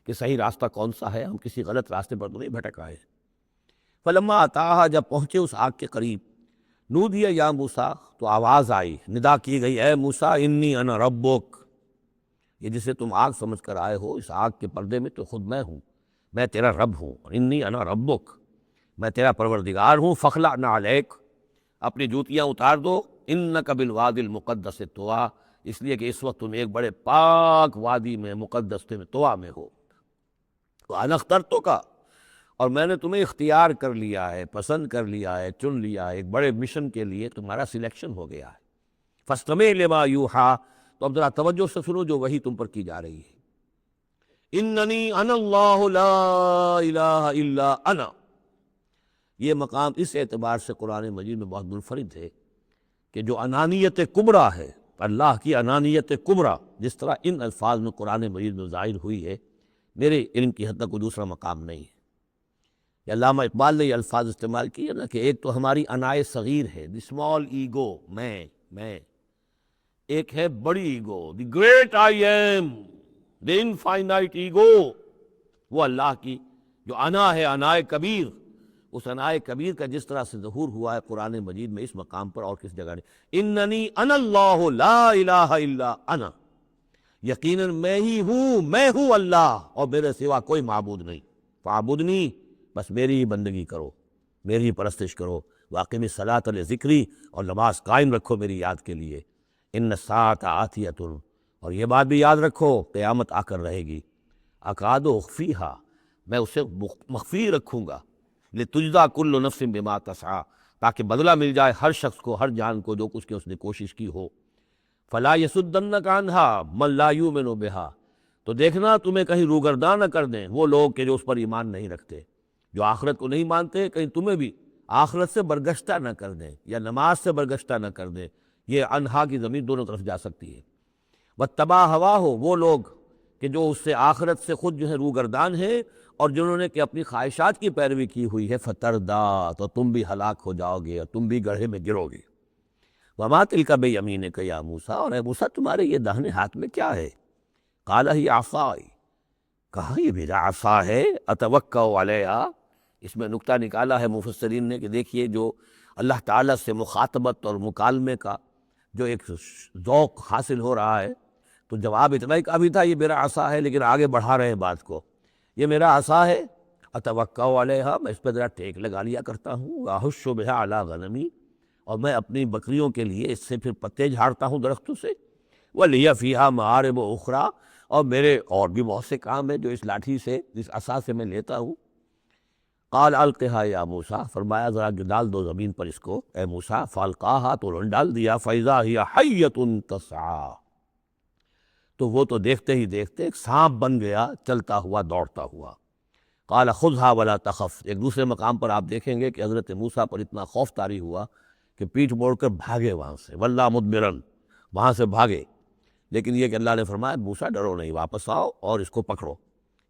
کہ صحیح راستہ کون سا ہے، ہم کسی غلط راستے پر تو نہیں بھٹک آئے۔ فلما اتاہا، جب پہنچے اس آگ کے قریب، نودی یا موسیٰ، تو آواز آئی، ندا کی گئی، اے موسیٰ انی انا ربک، یہ جسے تم آگ سمجھ کر آئے ہو، اس آگ کے پردے میں تو خود میں ہوں، میں تیرا رب ہوں، انی انا ربک، میں تیرا پروردگار ہوں۔ فخلع نعلیک، اپنی جوتیاں اتار دو، انک بالوادی المقدس طویٰ، اس لیے کہ اس وقت تم ایک بڑے پاک وادی میں، مقدس طویٰ میں ہو۔ وانا اخترتک، اور میں نے تمہیں اختیار کر لیا ہے، پسند کر لیا ہے، چن لیا ہے، ایک بڑے مشن کے لیے تمہارا سلیکشن ہو گیا ہے۔ فاستمع لما یوحیٰ، تو اب ذرا توجہ سے سنو جو وحی تم پر کی جا رہی ہے۔ اننی انا اللہ لا الہ الا انا، یہ مقام اس اعتبار سے قرآن مجید میں بہت منفرد ہے کہ جو انانیت کبریٰ ہے، اللہ کی انانیت کبریٰ، جس طرح ان الفاظ میں قرآن مجید میں ظاہر ہوئی ہے، میرے علم کی حد تک کوئی دوسرا مقام نہیں ہے۔ یہ علامہ اقبال نے یہ الفاظ استعمال کیے نا کہ ایک تو ہماری انائے صغیر ہے، دی اسمال ایگو، میں، ایک ہے بڑی ego, the great I am, the infinite ego, وہ اللہ کی جو انا ہے، انائے کبیر، اس انائے کبیر کا جس طرح سے ظہور ہوا ہے قرآن مجید میں اس مقام پر اور کس جگہ نہیں۔ اننی انا اللہ لا الہ الا انا، یقیناً میں ہی ہوں، میں ہوں اللہ، اور میرے سوا کوئی معبود نہیں۔ فاعبدنی، بس میری ہی بندگی کرو، میری ہی پرستش کرو۔ واقم الصلاۃ لذکری، اور نماز قائم رکھو میری یاد کے لیے۔ ان الساعۃ آتیۃ، اور یہ بات بھی یاد رکھو قیامت آ کر رہے گی۔ اکاد اخفیہا، میں اسے مخفی رکھوں گا، لتجزیٰ کل نفس بما تسعیٰ، تاکہ بدلہ مل جائے ہر شخص کو، ہر جان کو جو کچھ کے اس نے کوشش کی ہو۔ فلا یصدنک عنہا من لا یؤمن بہا، تو دیکھنا تمہیں کہیں روگرداں نہ کر دیں وہ لوگ کہ جو اس پر ایمان نہیں رکھتے، جو آخرت کو نہیں مانتے، کہیں تمہیں بھی آخرت سے برگشتہ نہ کر دیں یا نماز سے برگشتہ نہ کر دیں۔ یہ انہا کی ضمیر دونوں طرف جا سکتی ہے۔ واتبع ہواہ، وہ لوگ کہ جو اس سے آخرت سے خود جو ہے روگردان ہیں اور جنہوں نے کہ اپنی خواہشات کی پیروی کی ہوئی ہے، فتردہ، تو تم بھی ہلاک ہو جاؤ گے اور تم بھی گڑھے میں گرو گے۔ وما تلک بیمینک یا موسیٰ، اور اے موسیٰ تمہارے یہ داہنے ہاتھ میں کیا ہے؟ قال ہی عصائی، کہا یہ میرا عصا ہے، اتوکأ علیہا۔ اس میں نکتہ نکالا ہے مفسرین نے کہ دیکھیے جو اللہ تعالیٰ سے مخاطبت اور مکالمے کا جو ایک ذوق حاصل ہو رہا ہے، تو جواب اتنا ہی کافی تھا یہ میرا عصا ہے، لیکن آگے بڑھا رہے ہیں بات کو، یہ میرا عصا ہے، اتوکأ علیہا، میں اس پہ ذرا ٹیک لگا لیا کرتا ہوں، واحش بہا علی غنمی، اور میں اپنی بکریوں کے لیے اس سے پھر پتے جھاڑتا ہوں درختوں سے، وَلِیَ فِیہا مَآرِبُ أُخْرَىٰ، اور میرے اور بھی بہت سے کام ہیں جو اس لاٹھی سے، اس عصا سے میں لیتا ہوں۔ قال القھا یا موسیٰ، فرمایا ذرا ڈال دو زمین پر اس کو اے موسیٰ، فالقاہا، تو انہوں نے ڈال دیا، فَإِذَا هِیَ حَیَّةٌ تَسْعَىٰ، تو وہ تو دیکھتے ہی دیکھتے ایک سانپ بن گیا چلتا ہوا دوڑتا ہوا۔ قال خذھا ولا تخف، ایک دوسرے مقام پر آپ دیکھیں گے کہ حضرت موسیٰ پر اتنا خوف طاری ہوا کہ پیٹھ موڑ کر بھاگے وہاں سے، وَلَّا مُدْبِرًا، وہاں سے بھاگے، لیکن یہ کہ اللہ نے فرمایا موسیٰ ڈرو نہیں، واپس آؤ اور اس کو پکڑو،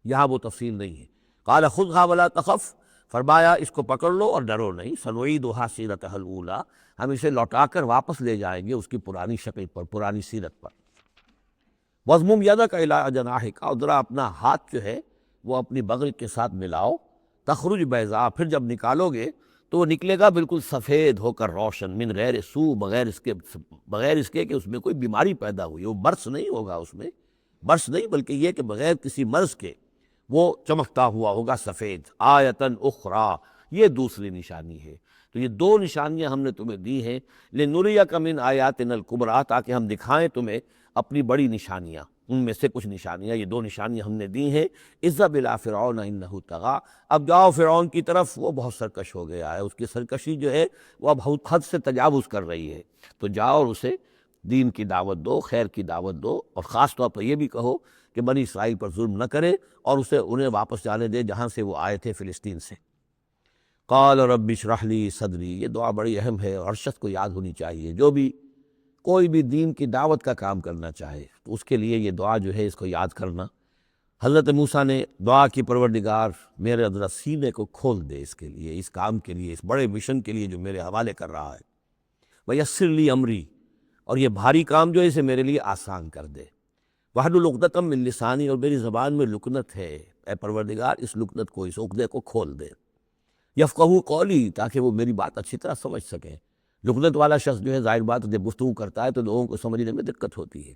یہاں وہ تفصیل نہیں ہے۔ قال خذھا ولا تخف، فرمایا اس کو پکڑ لو اور ڈرو نہیں، سنعیدھا سیرتھا الاولیٰ، ہم اسے لوٹا کر واپس لے جائیں گے اس کی پرانی شکل پر، پرانی سیرت پر۔ وَاضْمُمْ يَدَكَ إِلَىٰ جَنَاحِكَ، اور ذرا اپنا ہاتھ جو ہے وہ اپنی بغل کے ساتھ ملاؤ، تخرج بیضاء، پھر جب نکالو گے تو وہ نکلے گا بالکل سفید ہو کر روشن، من غیر سوء، بغیر اس کے کہ اس میں کوئی بیماری پیدا ہوئی، وہ برس نہیں ہوگا، اس میں برس نہیں بلکہ یہ کہ بغیر کسی مرض کے وہ چمکتا ہوا ہوگا سفید۔ آیتن اخریٰ، یہ دوسری نشانی ہے۔ تو یہ دو نشانیاں ہم نے تمہیں دی ہیں، لنریک من آیاتنا الکبریٰ، تاکہ ہم دکھائیں تمہیں اپنی بڑی نشانیاں، ان میں سے کچھ نشانیاں، یہ دو نشانیاں ہم نے دی ہیں۔ اذهب الى فرعون انه طغى، اب جاؤ فرعون کی طرف، وہ بہت سرکش ہو گیا ہے، اس کی سرکشی جو ہے وہ اب حد سے تجاوز کر رہی ہے، تو جاؤ اور اسے دین کی دعوت دو، خیر کی دعوت دو، اور خاص طور پر یہ بھی کہو کہ بنی اسرائیل پر ظلم نہ کرے، اور اسے انہیں واپس جانے دے جہاں سے وہ آئے تھے، فلسطین سے۔ قال رب اشرح لی صدری، یہ دعا بڑی اہم ہے اور ہر شخص کو یاد ہونی چاہیے، جو بھی کوئی بھی دین کی دعوت کا کام کرنا چاہے تو اس کے لیے یہ دعا جو ہے اس کو یاد کرنا۔ حضرت موسیٰ نے دعا کی، پروردگار میرے ذرا سینے کو کھول دے اس کے لیے، اس کام کے لیے، اس بڑے مشن کے لیے جو میرے حوالے کر رہا ہے، وَيَسِّرْ لِي أَمْرِي، اور یہ بھاری کام جو ہے اسے میرے لیے آسان کر دے، وَاحْلُلْ عُقْدَةً مِّن لِّسَانِي، اور میری زبان میں لکنت ہے، اے پروردگار اس لکنت کو، اس عقدے کو کھول دے، یفقہوا قولی، تاکہ وہ میری بات اچھی طرح سمجھ سکیں۔ لکنت والا شخص جو ہے ظاہر بات جب گفتگو کرتا ہے تو لوگوں کو سمجھنے میں دقت ہوتی ہے۔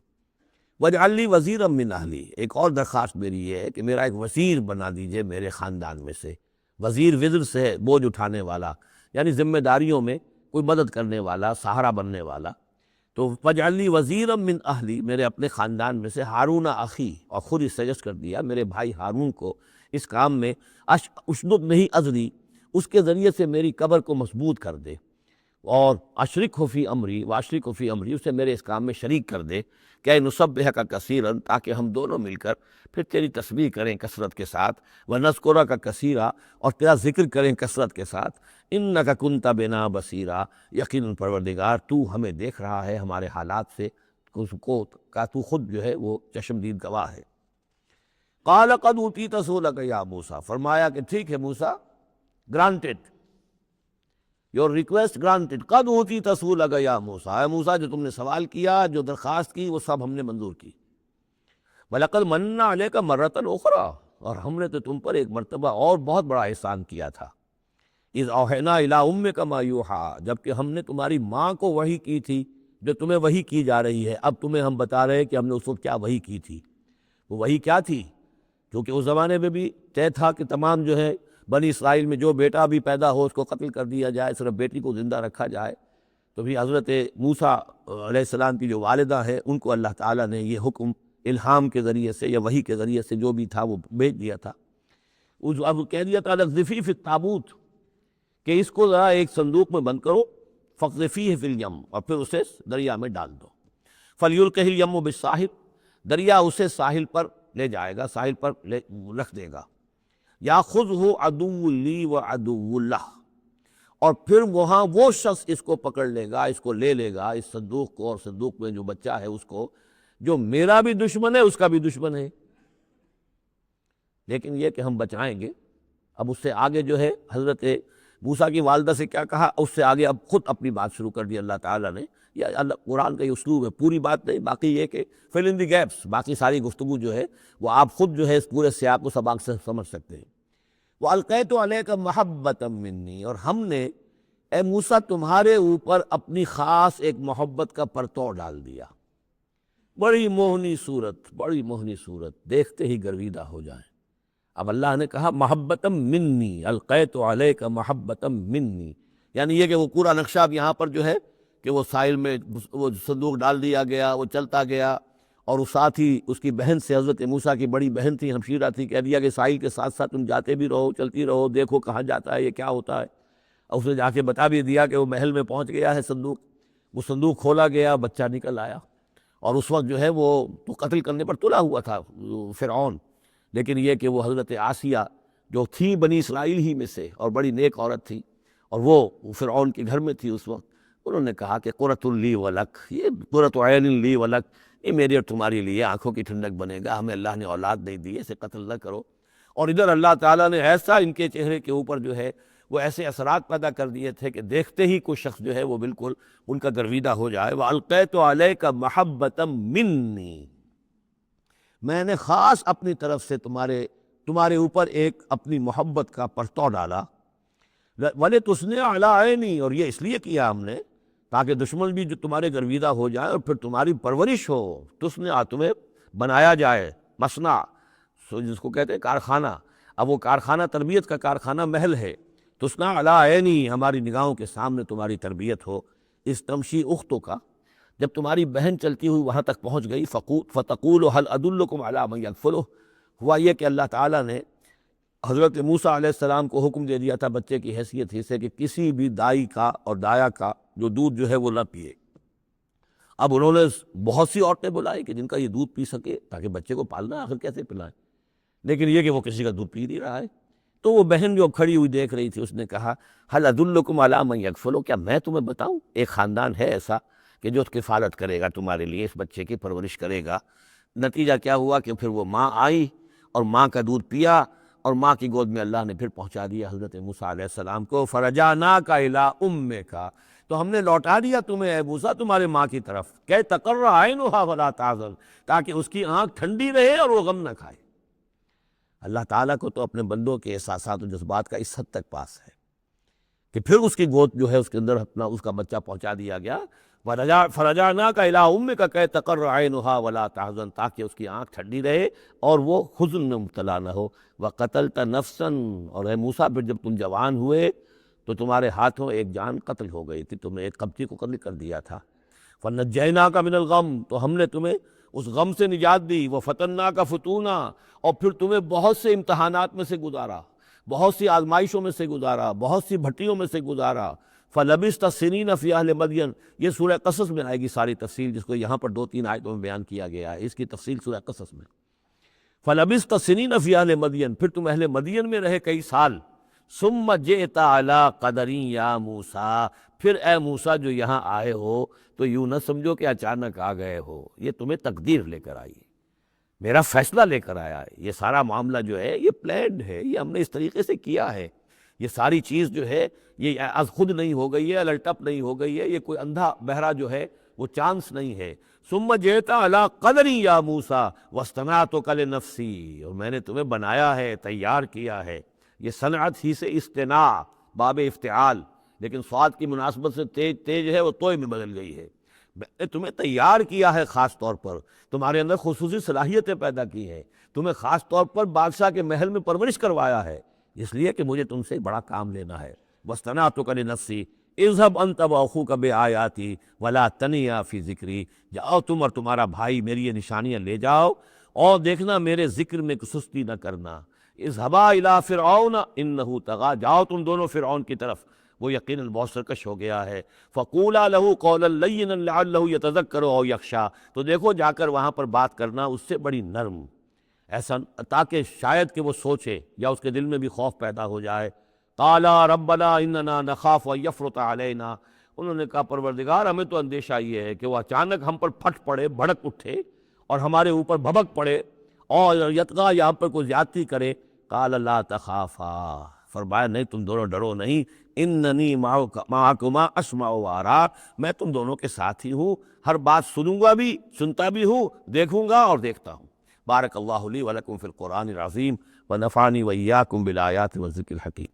وَاجْعَلْ لِي وَزِيرًا مِّنْ أَهْلِي، ایک اور درخواست میری یہ ہے کہ میرا ایک وزیر بنا دیجئے میرے خاندان میں سے۔ وزیر وزر سے ہے، بوجھ اٹھانے والا، یعنی ذمہ داریوں میں کوئی مدد کرنے والا، سہارا بننے والا۔ تو وَاجْعَلْ لِي وَزِيرًا مِّنْ أَهْلِي، میرے اپنے خاندان میں سے، ہارون اخی، اور خود اس سجسٹ کر دیا میرے بھائی ہارون کو اس کام میں، اشدد نہیں ازری، اس کے ذریعے سے میری قبر کو مضبوط کر دے، اور اشرک فی امری، واشرک فی امری، اسے میرے اس کام میں شریک کر دے، کہ نسبحک کثیرا، تاکہ ہم دونوں مل کر پھر تیری تسبیح کریں کثرت کے ساتھ، ونذکرک کثیرا، اور تیرا ذکر کریں کثرت کے ساتھ، انک کنت بنا بصیرا، یقیناً پروردگار تو ہمیں دیکھ رہا ہے ہمارے حالات سے، اس کو کا تو خود جو ہے وہ چشمدید گواہ ہے۔ قال قد اوتیت سؤلک یا موسیٰ، فرمایا کہ ٹھیک ہے موسیٰ، گرانٹڈ، یور ریکویسٹ گرانٹڈ، قد اوتیت سؤلک یا موسیٰ، اے موسیٰ جو تم نے سوال کیا، جو درخواست کی، وہ سب ہم نے منظور کی۔ وَلَقَدْ مَنَّا عَلَيْكَ مَرَّةً أُخْرَىٰ، اور ہم نے تو تم پر ایک مرتبہ اور بہت بڑا احسان کیا تھا۔ اِذْ أَوْحَيْنَا إِلَىٰ أُمِّكَ مَا يُوحَىٰ، جبکہ ہم نے تمہاری ماں کو وحی کی تھی جو تمہیں وحی کی جا رہی ہے۔ اب تمہیں ہم بتا رہے ہیں کہ ہم نے اس وقت کیا وحی کی تھی۔ وہ وحی کیا تھی؟ کیونکہ اس زمانے میں بھی طے تھا کہ تمام جو ہے بنی اسرائیل میں جو بیٹا بھی پیدا ہو اس کو قتل کر دیا جائے، صرف بیٹی کو زندہ رکھا جائے۔ تو بھی حضرت موسیٰ علیہ السلام کی جو والدہ ہے ان کو اللہ تعالیٰ نے یہ حکم الہام کے ذریعے سے یا وحی کے ذریعے سے جو بھی تھا وہ بھیج دیا تھا۔ اب کہہ دیا تھا اقذفیہ فی التابوت، کہ اس کو ذرا ایک صندوق میں بند کرو، فاقذفیہ فی الیم، اور پھر اسے دریا میں ڈال دو، فلیلقہ الیم بالساحل، دریا اسے ساحل پر لے جائے گا، ساحل پر رکھ دے گا۔ یاخذہ عدو لی و عدو لہ، اور پھر وہاں وہ شخص اس کو پکڑ لے گا، اس کو لے لے گا، اس صندوق کو، اور صندوق میں جو بچہ ہے اس کو، جو میرا بھی دشمن ہے اس کا بھی دشمن ہے۔ لیکن یہ کہ ہم بچائیں گے۔ اب اس سے آگے جو ہے حضرت موسیٰ کی والدہ سے کیا کہا، اس سے آگے اب خود اپنی بات شروع کر دی اللہ تعالیٰ نے یہ اللہ قرآن کا یہ اسلوب ہے، پوری بات نہیں، باقی یہ کہ فل ان دی گیپس، باقی ساری گفتگو جو ہے وہ آپ خود جو ہے اس پورے سیاق و سباق سے سمجھ سکتے ہیں۔ وَأَلْقَيْتُ عَلَيْكَ مَحَبَّةً مِّنِّي، اور ہم نے اے موسیٰ تمہارے اوپر اپنی خاص ایک محبت کا پرتو ڈال دیا۔ بڑی موہنی صورت، بڑی موہنی صورت، دیکھتے ہی گرویدہ ہو جائیں۔ اب اللہ نے کہا محبتم منی، القیت علیک محبتم منی، یعنی یہ کہ وہ پورا نقشہ اب یہاں پر جو ہے کہ وہ ساحل میں وہ صندوق ڈال دیا گیا، وہ چلتا گیا، اور اس ساتھ ہی اس کی بہن سے، حضرت موسیٰ کی بڑی بہن تھی، ہمشیرہ تھی، کہہ دیا کہ ساحل کے ساتھ ساتھ تم جاتے بھی رہو، چلتی رہو، دیکھو کہاں جاتا ہے، یہ کیا ہوتا ہے۔ اور اس نے جا کے بتا بھی دیا کہ وہ محل میں پہنچ گیا ہے صندوق، وہ صندوق کھولا گیا، بچہ نکل آیا، اور اس وقت جو ہے وہ تو قتل کرنے پر تلا ہوا تھا فرعون، لیکن یہ کہ وہ حضرت آسیہ جو تھی بنی اسرائیل ہی میں سے اور بڑی نیک عورت تھی، اور وہ فرعون کے گھر میں تھی اس وقت، انہوں نے کہا کہ قرۃ لی ولک، یہ قرۃ عین لی ولک، یہ میری اور تمہاری لیے آنکھوں کی ٹھنڈک بنے گا، ہمیں اللہ نے اولاد نہیں دی، اسے قتل نہ کرو۔ اور ادھر اللہ تعالیٰ نے ایسا ان کے چہرے کے اوپر جو ہے وہ ایسے اثرات پیدا کر دیے تھے کہ دیکھتے ہی کوئی شخص جو ہے وہ بالکل ان کا گرویدہ ہو جائے۔ وَأَلْقَيْتُ عَلَيْكَ مَحَبَّةً مِّنِّي، میں نے خاص اپنی طرف سے تمہارے اوپر ایک اپنی محبت کا پرتو ڈالا۔ وَلِتُصْنِعَ عَلَىٰ عَيْنِي، اور یہ اس لیے کیا ہم نے تاکہ دشمن بھی جو تمہارے گرویدہ ہو جائے اور پھر تمہاری پرورش ہو، تصنع، تمہیں بنایا جائے، مصنع جس کو کہتے ہیں کارخانہ، اب وہ کارخانہ تربیت کا کارخانہ محل ہے، تصنع علی عینی، ہماری نگاہوں کے سامنے تمہاری تربیت ہو۔ اس تمشی اختوں کا، جب تمہاری بہن چلتی ہوئی وہاں تک پہنچ گئی، فتقول هل ادلکم علی من یکفلہ، ہوا یہ کہ اللہ تعالیٰ نے حضرت موسیٰ علیہ السلام کو حکم دے دیا تھا بچے کی حیثیت ہی سے کہ کسی بھی دائی کا اور دایا کا جو دودھ جو ہے وہ نہ پیے۔ اب انہوں نے بہت سی عورتیں بلائی کہ جن کا یہ دودھ پی سکے تاکہ بچے کو پالنا، آخر کیسے پلائیں، لیکن یہ کہ وہ کسی کا دودھ پی نہیں رہا ہے۔ تو وہ بہن جو کھڑی ہوئی دیکھ رہی تھی، اس نے کہا هل ادلکم علی من یکفلہ، کیا میں تمہیں بتاؤں، ایک خاندان ہے ایسا کہ جو کفالت کرے گا تمہارے لیے، اس بچے کی پرورش کرے گا۔ نتیجہ کیا ہوا کہ پھر وہ ماں آئی اور ماں کا دودھ پیا، اور ماں کی گود میں اللہ نے پھر پہنچا دیا حضرت موسیٰ علیہ السلام کو۔ فرجعناک الی امک، تو ہم نے لوٹا دیا تمہیں اے موسیٰ تمہارے ماں کی طرف، کہ تقر عینھا ولا تحزن، تاکہ اس کی آنکھ ٹھنڈی رہے اور وہ غم نہ کھائے۔ اللہ تعالیٰ کو تو اپنے بندوں کے احساسات و جذبات کا اس حد تک پاس ہے کہ پھر اس کی گود جو ہے اس کے اندر اپنا اس کا بچہ پہنچا دیا گیا۔ فرجعناک الی امک کہ تقر عینھا ولا تحزن، تاکہ اس کی آنکھ ٹھنڈی رہے اور وہ حزن میں مبتلا نہ ہو۔ وقتلت نفسا، اور اے موسیٰ پھر جب تم جوان ہوئے تو تمہارے ہاتھوں ایک جان قتل ہو گئی تھی، تم نے ایک قبطی کو قتل کر دیا تھا۔ فنجیناک من الغم، تو ہم نے تمہیں اس غم سے نجات دی۔ وفتناک فتونا، اور پھر تمہیں بہت سے امتحانات میں سے گزارا، بہت سی آزمائشوں میں سے گزارا، بہت سی بھٹیوں میں سے گزارا۔ فلبثت سنین فی اہل مدین، یہ سورہ قصص میں آئے گی ساری تفصیل، جس کو یہاں پر 2-3 آیتوں میں بیان کیا گیا ہے، اس کی تفصیل سورہ قصص میں۔ فلبثت سنین فی اہل مدین، پھر تم اہل مدین میں رہے کئی سال۔ ثم جئت علی قدر یا موسیٰ، پھر اے موسیٰ جو یہاں آئے ہو تو یوں نہ سمجھو کہ اچانک آ گئے ہو، یہ تمہیں تقدیر لے کر آئی ہے، میرا فیصلہ لے کر آیا ہے۔ یہ سارا معاملہ جو ہے یہ پلانڈ ہے، یہ ہم نے اس طریقے سے کیا ہے، یہ ساری چیز جو ہے یہ از خود نہیں ہو گئی ہے، الٹ اپ نہیں ہو گئی ہے، یہ کوئی اندھا بہرا جو ہے وہ چانس نہیں ہے۔ ثم جئت علی قدر یا موسیٰ واصطنعتک لنفسی، اور میں نے تمہیں بنایا ہے، تیار کیا ہے۔ یہ صنعت ہی سے اصطناع، باب افتعال، لیکن صاد کی مناسبت سے تیج ہے وہ توئے میں بدل گئی ہے۔ میں نے تمہیں تیار کیا ہے، خاص طور پر تمہارے اندر خصوصی صلاحیتیں پیدا کی ہیں، تمہیں خاص طور پر بادشاہ کے محل میں پرورش کروایا ہے، اس لیے کہ مجھے تم سے بڑا کام لینا ہے۔ واصطنعتک لنفسی اذهب انت واخوک بآیاتی ولا تنیا فی ذکری، جاؤ تم اور تمہارا بھائی میری یہ نشانیاں لے جاؤ، اور دیکھنا میرے ذکر میں سستی نہ کرنا۔ اذهبا الی فرعون انہ طغی، جاؤ تم دونوں فرعون کی طرف، وہ یقیناً بہت سرکش ہو گیا ہے۔ فقولا لہ قولا لینا لعلہ یتذکر او یخشی، تو دیکھو جا کر وہاں پر بات کرنا اس سے بڑی نرم، ایسا تاکہ شاید کہ وہ سوچے یا اس کے دل میں بھی خوف پیدا ہو جائے۔ قالا ربنا اننا نخاف ان یفرط علینا، انہوں نے کہا پروردگار ہمیں تو اندیشہ یہ ہے کہ وہ اچانک ہم پر پھٹ پڑے، بھڑک اٹھے اور ہمارے اوپر بھبک پڑے اور یطغی یا ہم پر کوئی زیادتی کرے۔ قال لا تخافا فرمایا نہیں تم دونوں ڈرو نہیں، اننی معکما اسمع و ارا، میں تم دونوں کے ساتھ ہی ہوں، ہر بات سنوں گا بھی، سنتا بھی ہوں، دیکھوں گا اور دیکھتا ہوں۔ بارک اللہ لی ولکم فی القرآن العظیم ونفعنی وإیاکم بالآیات والذکر الحکیم۔